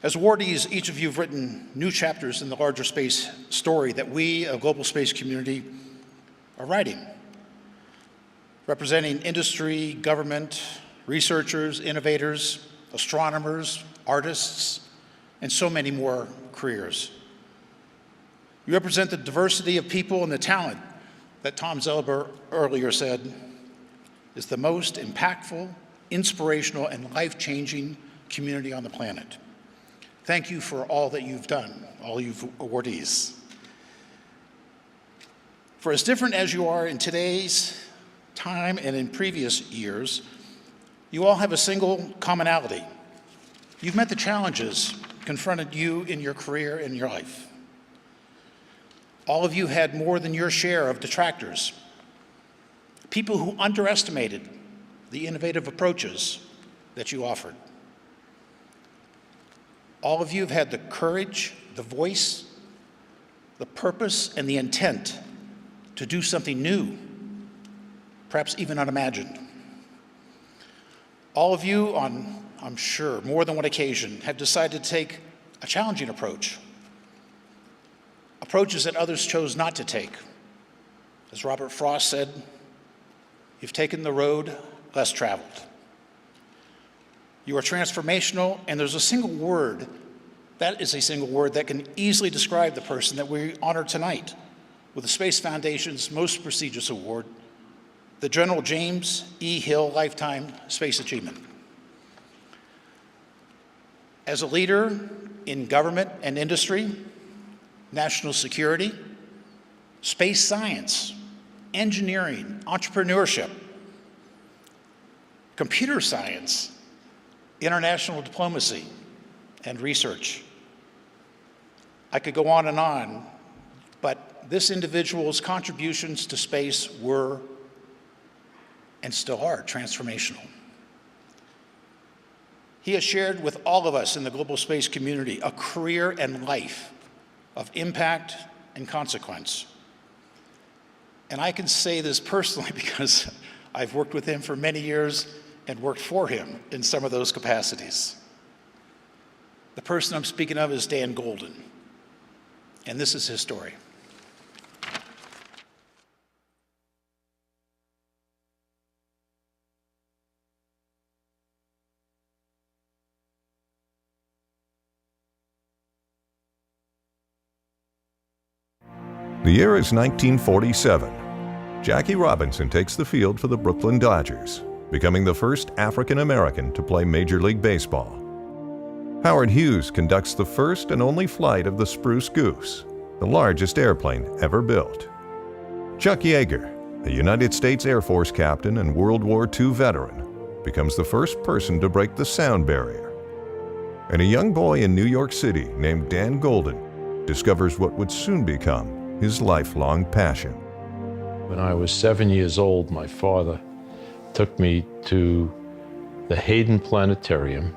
As awardees, each of you have written new chapters in the larger space story that we, a global space community, are writing, representing industry, government, researchers, innovators, astronomers, artists, and so many more careers. You represent the diversity of people and the talent that Tom Zelibor earlier said is the most impactful, inspirational, and life-changing community on the planet. Thank you for all that you've done, all you awardees. For as different as you are in today's time and in previous years, you all have a single commonality. You've met the challenges confronted you in your career and your life. All of you had more than your share of detractors, people who underestimated the innovative approaches that you offered. All of you have had the courage, the voice, the purpose, and the intent to do something new, perhaps even unimagined. All of you, on, I'm sure, more than one occasion, have decided to take a challenging approach, approaches that others chose not to take. As Robert Frost said, you've taken the road less traveled. You are transformational, and there's a single word, that is a single word that can easily describe the person that we honor tonight with the Space Foundation's most prestigious award, the General James E. Hill Lifetime Space Achievement. As a leader in government and industry, national security, space science, engineering, entrepreneurship, computer science, international diplomacy, and research. I could go on, but this individual's contributions to space were and still are transformational. He has shared with all of us in the global space community a career and life of impact and consequence. And I can say this personally because I've worked with him for many years and worked for him in some of those capacities. The person I'm speaking of is Dan Goldin, and this is his story. The year is 1947. Jackie Robinson takes the field for the Brooklyn Dodgers, becoming the first African American to play Major League Baseball. Howard Hughes conducts the first and only flight of the Spruce Goose, the largest airplane ever built. Chuck Yeager, a United States Air Force captain and World War II veteran, becomes the first person to break the sound barrier. And a young boy in New York City named Dan Goldin discovers what would soon become his lifelong passion. When I was 7 years old, my father took me to the Hayden Planetarium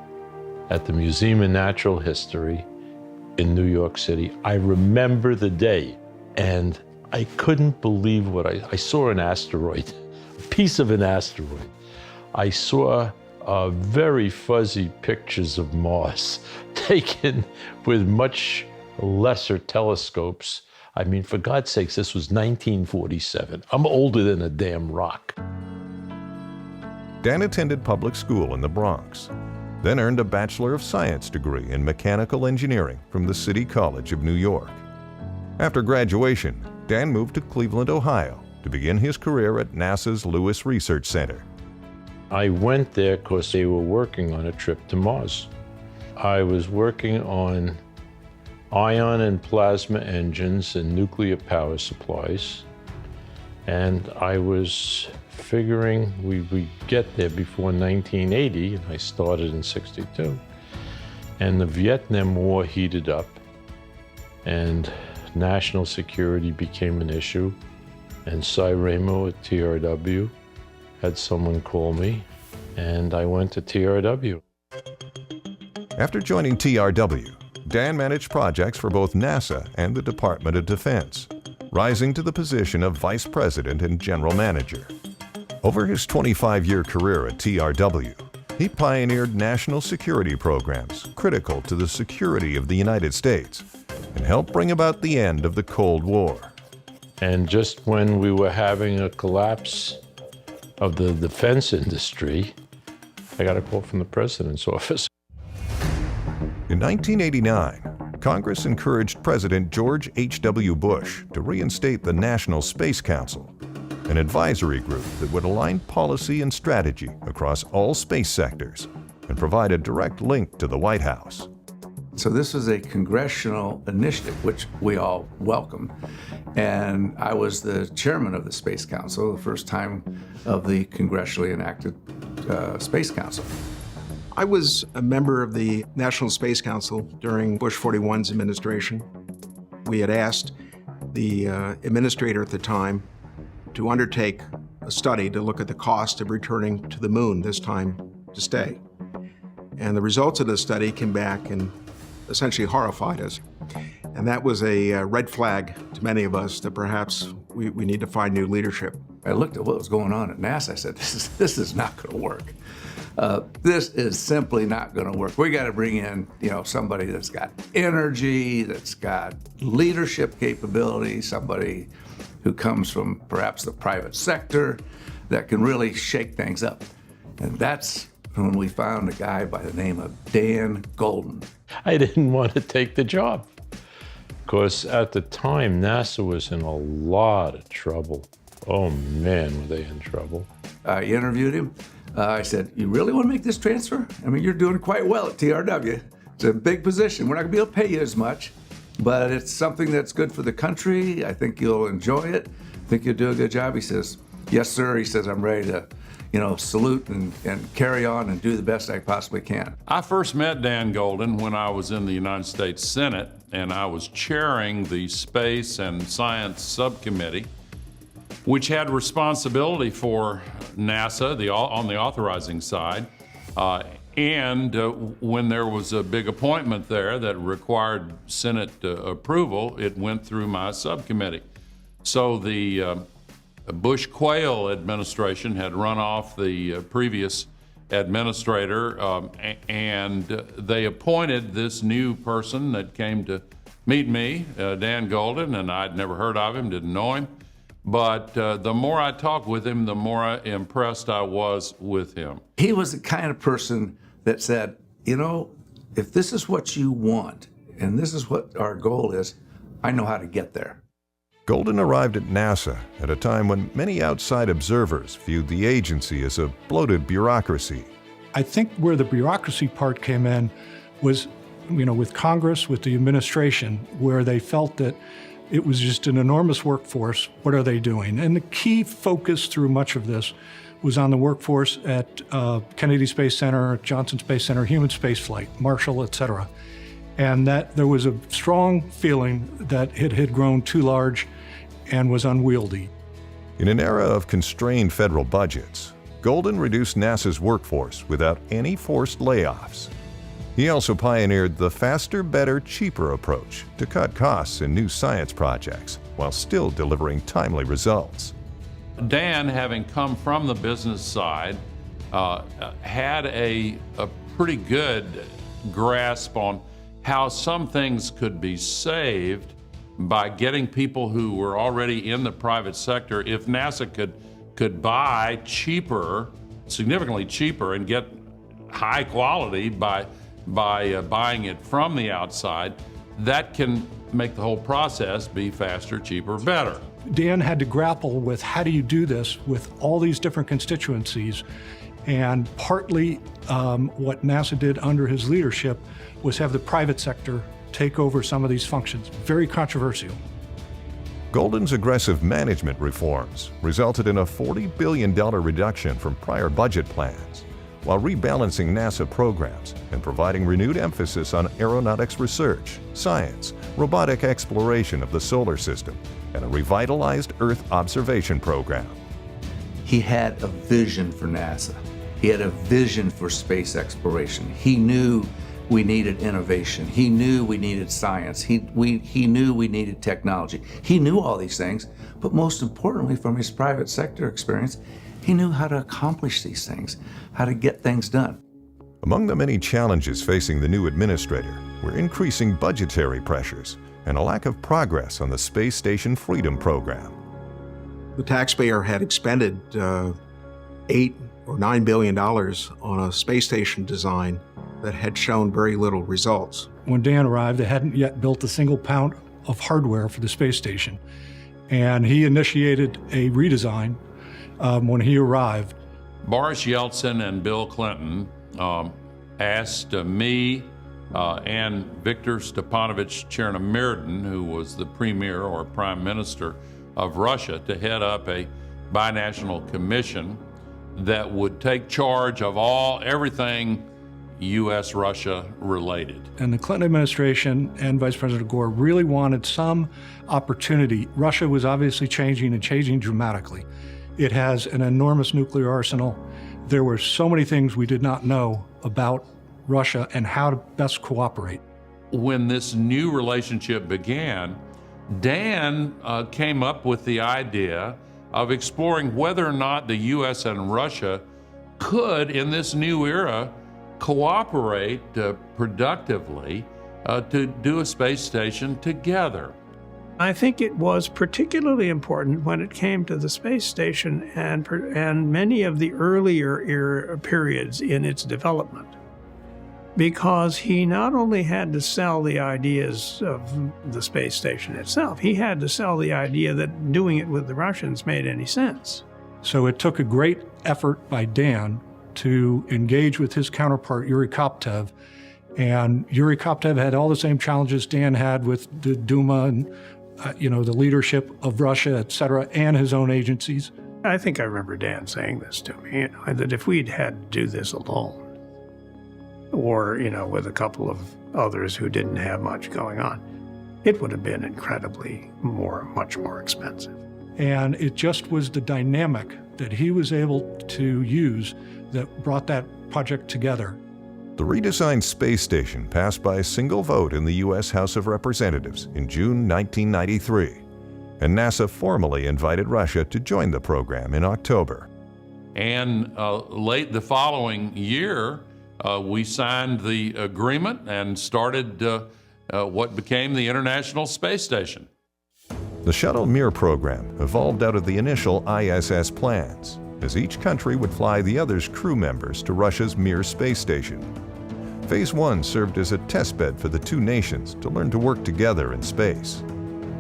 at the Museum of Natural History in New York City. I remember the day, and I couldn't believe what I saw. An asteroid, a piece of an asteroid. I saw very fuzzy pictures of Mars taken with much lesser telescopes. I mean, for God's sakes, this was 1947. I'm older than a damn rock. Dan attended public school in the Bronx, then earned a Bachelor of Science degree in Mechanical Engineering from the City College of New York. After graduation, Dan moved to Cleveland, Ohio, to begin his career at NASA's Lewis Research Center. I went there because they were working on a trip to Mars. I was working on ion and plasma engines and nuclear power supplies. And I was figuring we would get there before 1980, and I started in '62. And the Vietnam War heated up, and national security became an issue. And Cy Ramo at TRW had someone call me, and I went to TRW. After joining TRW, Dan managed projects for both NASA and the Department of Defense, rising to the position of Vice President and General Manager. Over his 25-year career at TRW, he pioneered national security programs critical to the security of the United States and helped bring about the end of the Cold War. And just when we were having a collapse of the defense industry, I got a call from the president's office. In 1989, Congress encouraged President George H.W. Bush to reinstate the National Space Council, an advisory group that would align policy and strategy across all space sectors and provide a direct link to the White House. So this was a congressional initiative, which we all welcome. And I was the chairman of the Space Council, the first time of the congressionally enacted Space Council. I was a member of the National Space Council during Bush 41's administration. We had asked the administrator at the time to undertake a study to look at the cost of returning to the moon, this time to stay. And the results of the study came back and essentially horrified us. And that was a red flag to many of us that perhaps we need to find new leadership. I looked at what was going on at NASA. I said, this is not going to work. This is simply not going to work. We got to bring in, somebody that's got energy, that's got leadership capability, somebody who comes from perhaps the private sector that can really shake things up. And that's when we found a guy by the name of Dan Goldin. I didn't want to take the job because at the time, NASA was in a lot of trouble. Oh man, were they in trouble. I interviewed him. I said, you really want to make this transfer? I mean, you're doing quite well at TRW. It's a big position. We're not going to be able to pay you as much, but it's something that's good for the country. I think you'll enjoy it. I think you'll do a good job. He says, yes, sir. He says, I'm ready to, salute and carry on and do the best I possibly can. I first met Dan Goldin when I was in the United States Senate, and I was chairing the Space and Science Subcommittee, which had responsibility for NASA on the authorizing side. And when there was a big appointment there that required Senate approval, it went through my subcommittee. So the Bush-Quayle administration had run off the previous administrator, and they appointed this new person that came to meet me, Dan Goldin, and I'd never heard of him, didn't know him. But the more I talked with him, the more impressed I was with him. He was the kind of person that said, if this is what you want, and this is what our goal is, I know how to get there. Goldin arrived at NASA at a time when many outside observers viewed the agency as a bloated bureaucracy. I think where the bureaucracy part came in was, with Congress, with the administration, where they felt that it was just an enormous workforce. What are they doing? And the key focus through much of this was on the workforce at Kennedy Space Center, Johnson Space Center, human spaceflight, Marshall, et cetera. And that there was a strong feeling that it had grown too large and was unwieldy. In an era of constrained federal budgets, Goldin reduced NASA's workforce without any forced layoffs. He also pioneered the faster, better, cheaper approach to cut costs in new science projects while still delivering timely results. Dan, having come from the business side, had a pretty good grasp on how some things could be saved by getting people who were already in the private sector. If NASA could buy cheaper, significantly cheaper, and get high quality by buying it from the outside, that can make the whole process be faster, cheaper, better. Dan had to grapple with how do you do this with all these different constituencies, and partly what NASA did under his leadership was have the private sector take over some of these functions. Very controversial. Goldin's aggressive management reforms resulted in a $40 billion reduction from prior budget plans, while rebalancing NASA programs and providing renewed emphasis on aeronautics research, science, robotic exploration of the solar system, and a revitalized Earth observation program. He had a vision for NASA. He had a vision for space exploration. He knew we needed innovation. He knew we needed science. He knew we needed technology. He knew all these things, but most importantly, from his private sector experience, he knew how to accomplish these things, how to get things done. Among the many challenges facing the new administrator were increasing budgetary pressures and a lack of progress on the Space Station Freedom Program. The taxpayer had expended $8 or $9 billion on a space station design that had shown very little results. When Dan arrived, they hadn't yet built a single pound of hardware for the space station. And he initiated a redesign when he arrived. Boris Yeltsin and Bill Clinton asked me and Viktor Stepanovich Chernomyrdin, who was the premier or prime minister of Russia, to head up a binational commission that would take charge of everything U.S.-Russia related. And the Clinton administration and Vice President Gore really wanted some opportunity. Russia was obviously changing and changing dramatically. It has an enormous nuclear arsenal. There were so many things we did not know about Russia and how to best cooperate. When this new relationship began, Dan came up with the idea of exploring whether or not the U.S. and Russia could, in this new era, cooperate productively to do a space station together. I think it was particularly important when it came to the space station and many of the earlier era periods in its development, because he not only had to sell the ideas of the space station itself, he had to sell the idea that doing it with the Russians made any sense. So it took a great effort by Dan to engage with his counterpart, Yuri Koptev. And Yuri Koptev had all the same challenges Dan had with the Duma and the leadership of Russia, et cetera, and his own agencies. I think I remember Dan saying this to me, that if we'd had to do this alone, or, with a couple of others who didn't have much going on, it would have been much more expensive. And it just was the dynamic that he was able to use that brought that project together. The redesigned space station passed by a single vote in the U.S. House of Representatives in June 1993, and NASA formally invited Russia to join the program in October. And late the following year, we signed the agreement and started what became the International Space Station. The Shuttle Mir program evolved out of the initial ISS plans, as each country would fly the other's crew members to Russia's Mir space station. Phase 1 served as a testbed for the two nations to learn to work together in space.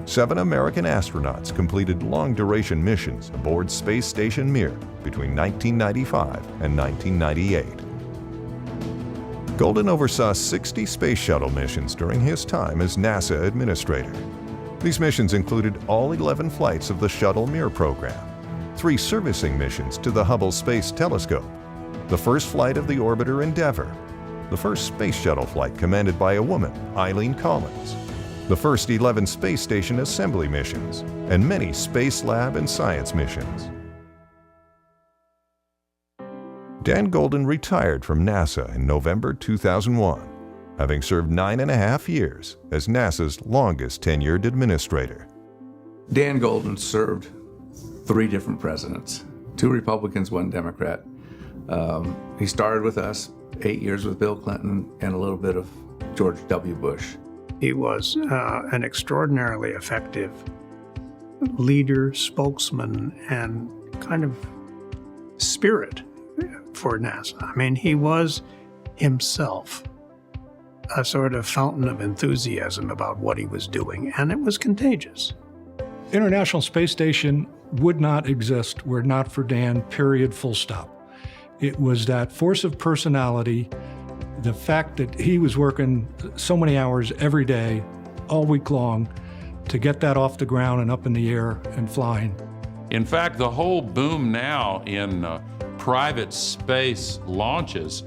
7 American astronauts completed long-duration missions aboard Space Station Mir between 1995 and 1998. Goldin oversaw 60 space shuttle missions during his time as NASA administrator. These missions included all 11 flights of the Shuttle Mir program, 3 servicing missions to the Hubble Space Telescope, the first flight of the orbiter Endeavour, the first space shuttle flight commanded by a woman, Eileen Collins, the first 11 space station assembly missions, and many space lab and science missions. Dan Goldin retired from NASA in November 2001, having served 9.5 years as NASA's longest tenured administrator. Dan Goldin served 3 different presidents, 2 Republicans, 1 Democrat. He started with us, 8 years with Bill Clinton, and a little bit of George W. Bush. He was an extraordinarily effective leader, spokesman, and kind of spirit for NASA. I mean, he was himself a sort of fountain of enthusiasm about what he was doing, and it was contagious. International Space Station would not exist were it not for Dan, period, full stop. It was that force of personality, the fact that he was working so many hours every day, all week long, to get that off the ground and up in the air and flying. In fact, the whole boom now in private space launches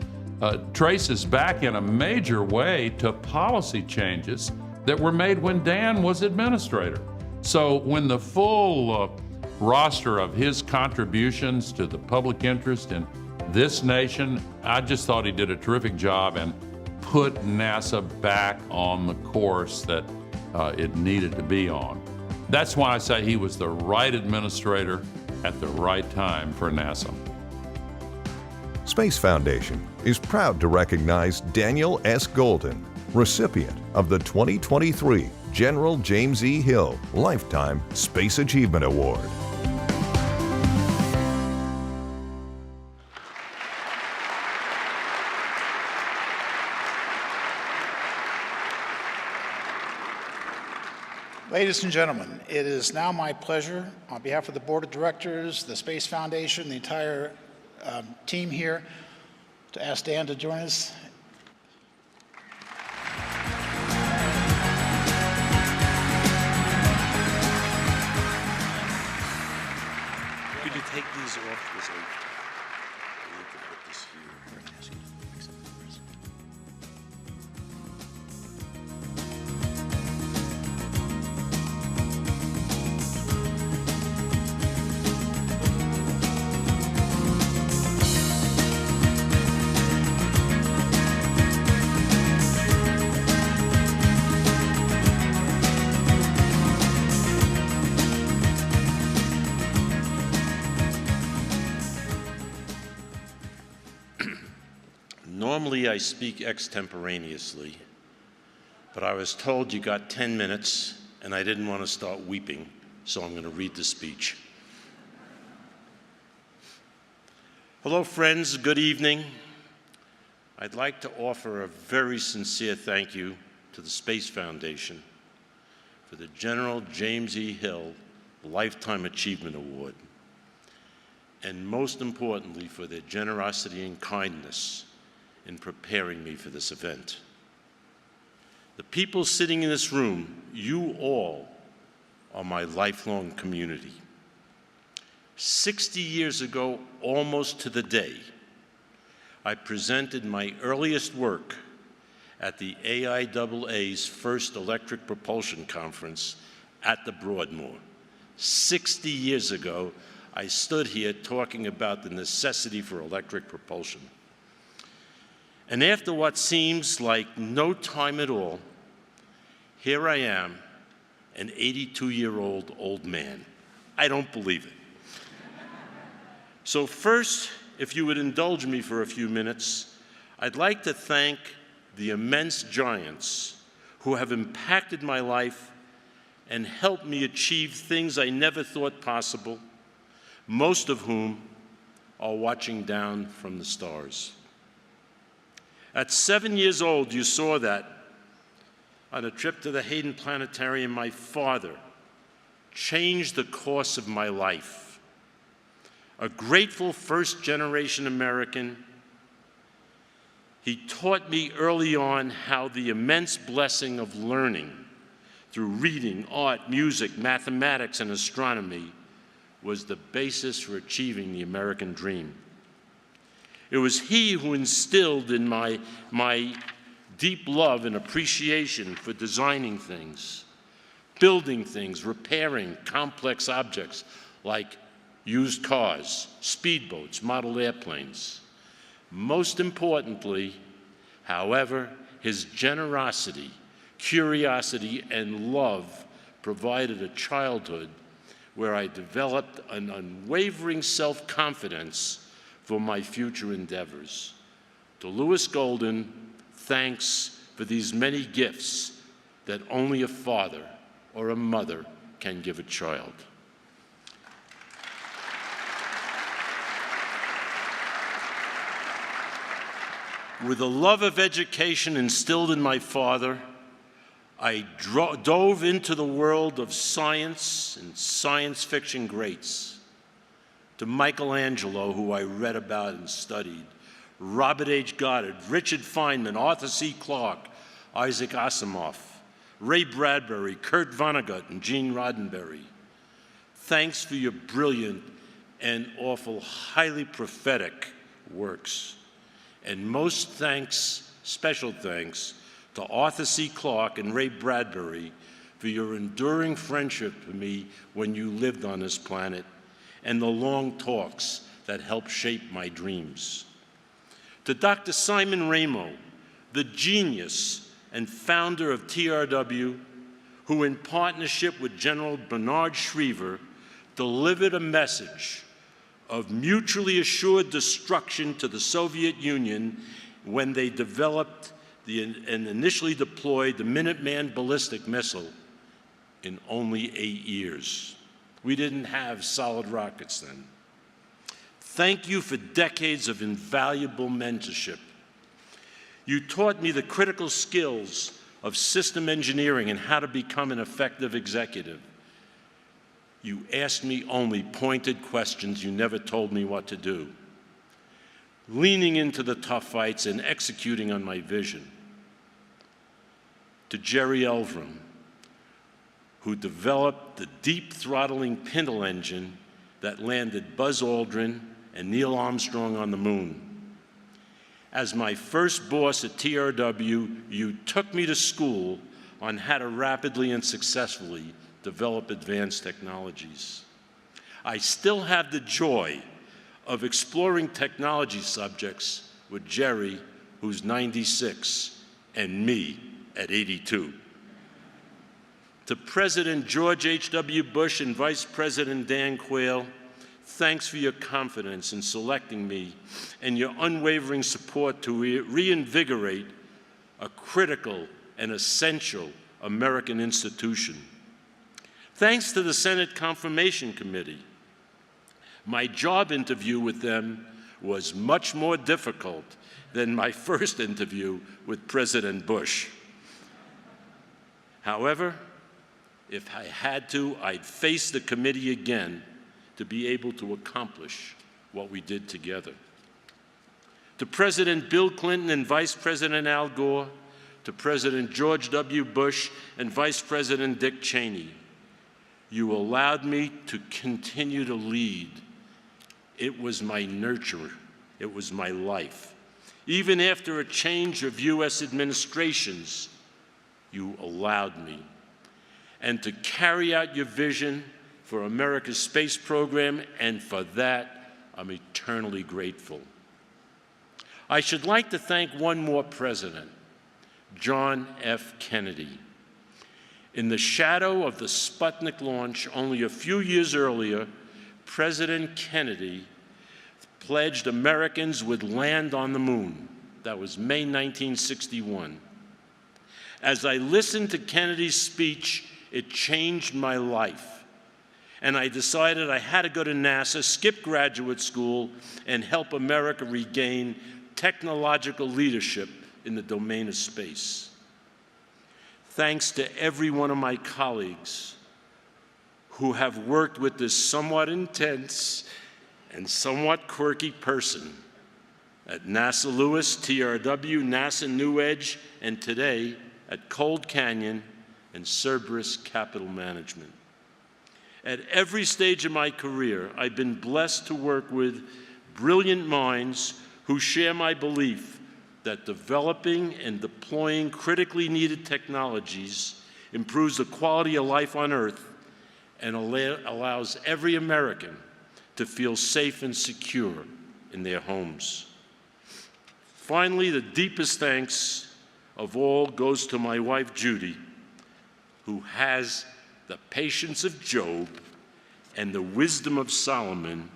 traces back in a major way to policy changes that were made when Dan was administrator. So when the full roster of his contributions to the public interest in this nation, I just thought he did a terrific job and put NASA back on the course that it needed to be on. That's why I say he was the right administrator at the right time for NASA. Space Foundation is proud to recognize Daniel S. Goldin, recipient of the 2023 General James E. Hill Lifetime Space Achievement Award. Ladies and gentlemen, it is now my pleasure, on behalf of the Board of Directors, the Space Foundation, the entire team here, to ask Dan to join us. Could you take these off? Because I need to put this here. Normally I speak extemporaneously, but I was told you got 10 minutes and I didn't want to start weeping, so I'm going to read the speech. Hello friends, good evening. I'd like to offer a very sincere thank you to the Space Foundation for the General James E. Hill Lifetime Achievement Award, and most importantly for their generosity and kindness in preparing me for this event. The people sitting in this room, you all are my lifelong community. 60 years ago, almost to the day, I presented my earliest work at the AIAA's first electric propulsion conference at the Broadmoor. 60 years ago, I stood here talking about the necessity for electric propulsion. And after what seems like no time at all, here I am, an 82-year-old old man. I don't believe it. So first, if you would indulge me for a few minutes, I'd like to thank the immense giants who have impacted my life and helped me achieve things I never thought possible, most of whom are watching down from the stars. At 7 years old, you saw that on a trip to the Hayden Planetarium, my father changed the course of my life. A grateful first-generation American, he taught me early on how the immense blessing of learning through reading, art, music, mathematics, and astronomy was the basis for achieving the American dream. It was he who instilled in my deep love and appreciation for designing things, building things, repairing complex objects like used cars, speedboats, model airplanes. Most importantly, however, his generosity, curiosity, and love provided a childhood where I developed an unwavering self-confidence for my future endeavors. To Louis Goldin, thanks for these many gifts that only a father or a mother can give a child. With the love of education instilled in my father, I dove into the world of science and science fiction greats. To Michelangelo, who I read about and studied, Robert H. Goddard, Richard Feynman, Arthur C. Clarke, Isaac Asimov, Ray Bradbury, Kurt Vonnegut, and Gene Roddenberry. Thanks for your brilliant and awful, highly prophetic works. And most thanks, special thanks, to Arthur C. Clarke and Ray Bradbury for your enduring friendship with me when you lived on this planet, and the long talks that helped shape my dreams. To Dr. Simon Ramo, the genius and founder of TRW, who in partnership with General Bernard Schriever delivered a message of mutually assured destruction to the Soviet Union when they developed and initially deployed the Minuteman ballistic missile in only 8 years. We didn't have solid rockets then. Thank you for decades of invaluable mentorship. You taught me the critical skills of system engineering and how to become an effective executive. You asked me only pointed questions. You never told me what to do. Leaning into the tough fights and executing on my vision. To Jerry Elvrum, who developed the deep throttling Pintle engine that landed Buzz Aldrin and Neil Armstrong on the moon. As my first boss at TRW, you took me to school on how to rapidly and successfully develop advanced technologies. I still have the joy of exploring technology subjects with Jerry, who's 96, and me at 82. To President George H.W. Bush and Vice President Dan Quayle, thanks for your confidence in selecting me and your unwavering support to reinvigorate a critical and essential American institution. Thanks to the Senate Confirmation Committee, my job interview with them was much more difficult than my first interview with President Bush. However, if I had to, I'd face the committee again to be able to accomplish what we did together. To President Bill Clinton and Vice President Al Gore, to President George W. Bush and Vice President Dick Cheney, you allowed me to continue to lead. It was my nurture. It was my life. Even after a change of U.S. administrations, you allowed me. And to carry out your vision for America's space program, and for that, I'm eternally grateful. I should like to thank one more president, John F. Kennedy. In the shadow of the Sputnik launch only a few years earlier, President Kennedy pledged Americans would land on the moon. That was May 1961. As I listened to Kennedy's speech, it changed my life. And I decided I had to go to NASA, skip graduate school, and help America regain technological leadership in the domain of space. Thanks to every one of my colleagues who have worked with this somewhat intense and somewhat quirky person at NASA Lewis, TRW, NASA New Edge, and today at Cold Canyon and Cerberus Capital Management. At every stage of my career, I've been blessed to work with brilliant minds who share my belief that developing and deploying critically needed technologies improves the quality of life on Earth and allows every American to feel safe and secure in their homes. Finally, the deepest thanks of all goes to my wife, Judy, who has the patience of Job and the wisdom of Solomon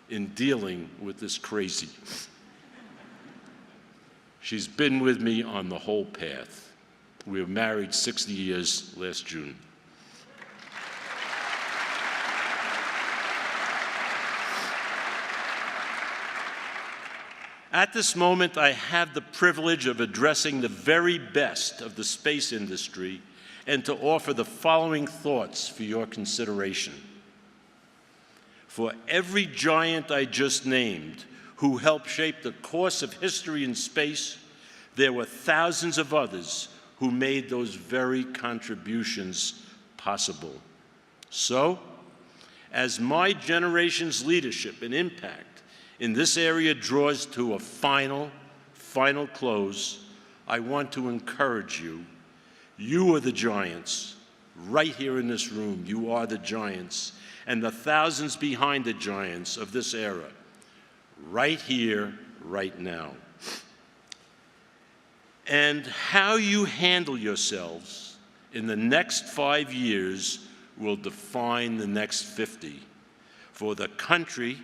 in dealing with this crazy. She's been with me on the whole path. We were married 60 years last June. At this moment, I have the privilege of addressing the very best of the space industry and to offer the following thoughts for your consideration. For every giant I just named who helped shape the course of history in space, there were thousands of others who made those very contributions possible. So, as my generation's leadership and impact in this area draws to a final close, I want to encourage you. You are the giants. Right here in this room, you are the giants, and the thousands behind the giants of this era. Right here, right now. And how you handle yourselves in the next 5 years will define the next 50. For the country,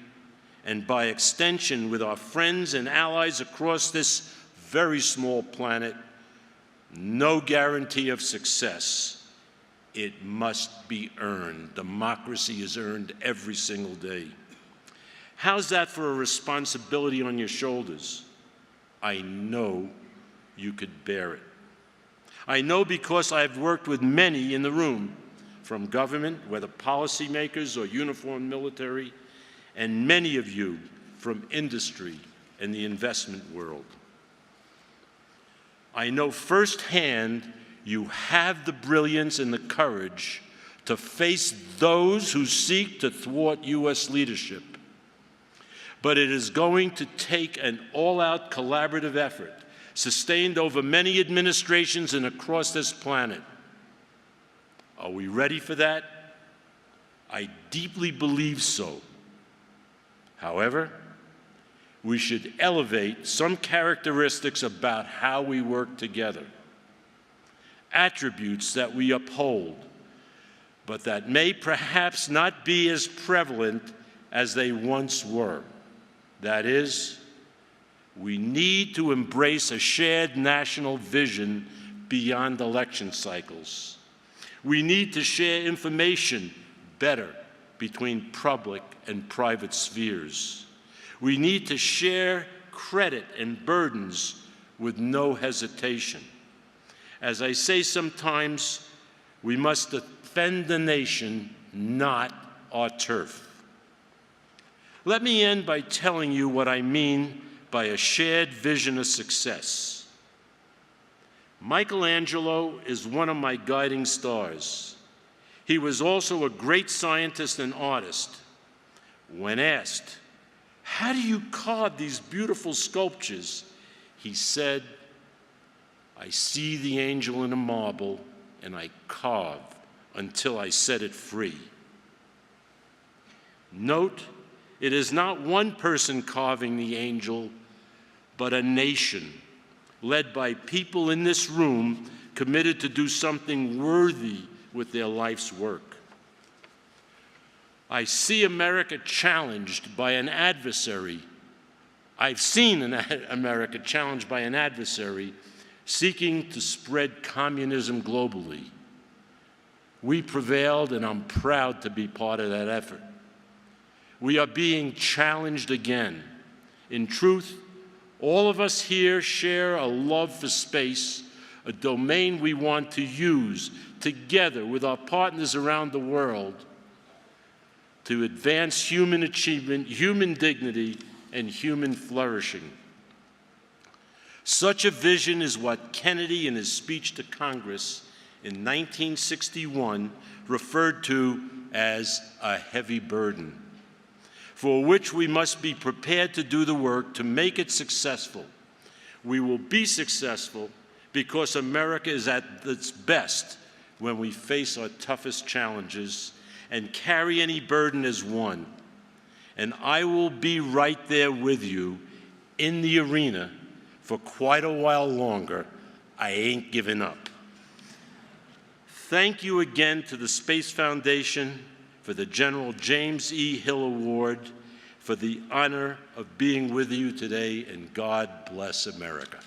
and by extension with our friends and allies across this very small planet, no guarantee of success. It must be earned. Democracy is earned every single day. How's that for a responsibility on your shoulders? I know you could bear it. I know because I've worked with many in the room, from government, whether policymakers or uniformed military, and many of you from industry and the investment world. I know firsthand you have the brilliance and the courage to face those who seek to thwart U.S. leadership. But it is going to take an all-out collaborative effort sustained over many administrations and across this planet. Are we ready for that? I deeply believe so. However, we should elevate some characteristics about how we work together, attributes that we uphold, but that may perhaps not be as prevalent as they once were. That is, we need to embrace a shared national vision beyond election cycles. We need to share information better between public and private spheres. We need to share credit and burdens with no hesitation. As I say sometimes, we must defend the nation, not our turf. Let me end by telling you what I mean by a shared vision of success. Michelangelo is one of my guiding stars. He was also a great scientist and artist. When asked, "How do you carve these beautiful sculptures?" he said, "I see the angel in a marble and I carve until I set it free." Note, it is not one person carving the angel, but a nation led by people in this room committed to do something worthy with their life's work. I see America challenged by an adversary. I've seen America challenged by an adversary seeking to spread communism globally. We prevailed, and I'm proud to be part of that effort. We are being challenged again. In truth, all of us here share a love for space, a domain we want to use together with our partners around the world to advance human achievement, human dignity, and human flourishing. Such a vision is what Kennedy, in his speech to Congress in 1961, referred to as a heavy burden, for which we must be prepared to do the work to make it successful. We will be successful because America is at its best when we face our toughest challenges and carry any burden as one. And I will be right there with you in the arena for quite a while longer. I ain't giving up. Thank you again to the Space Foundation for the General James E. Hill Award, for the honor of being with you today, and God bless America.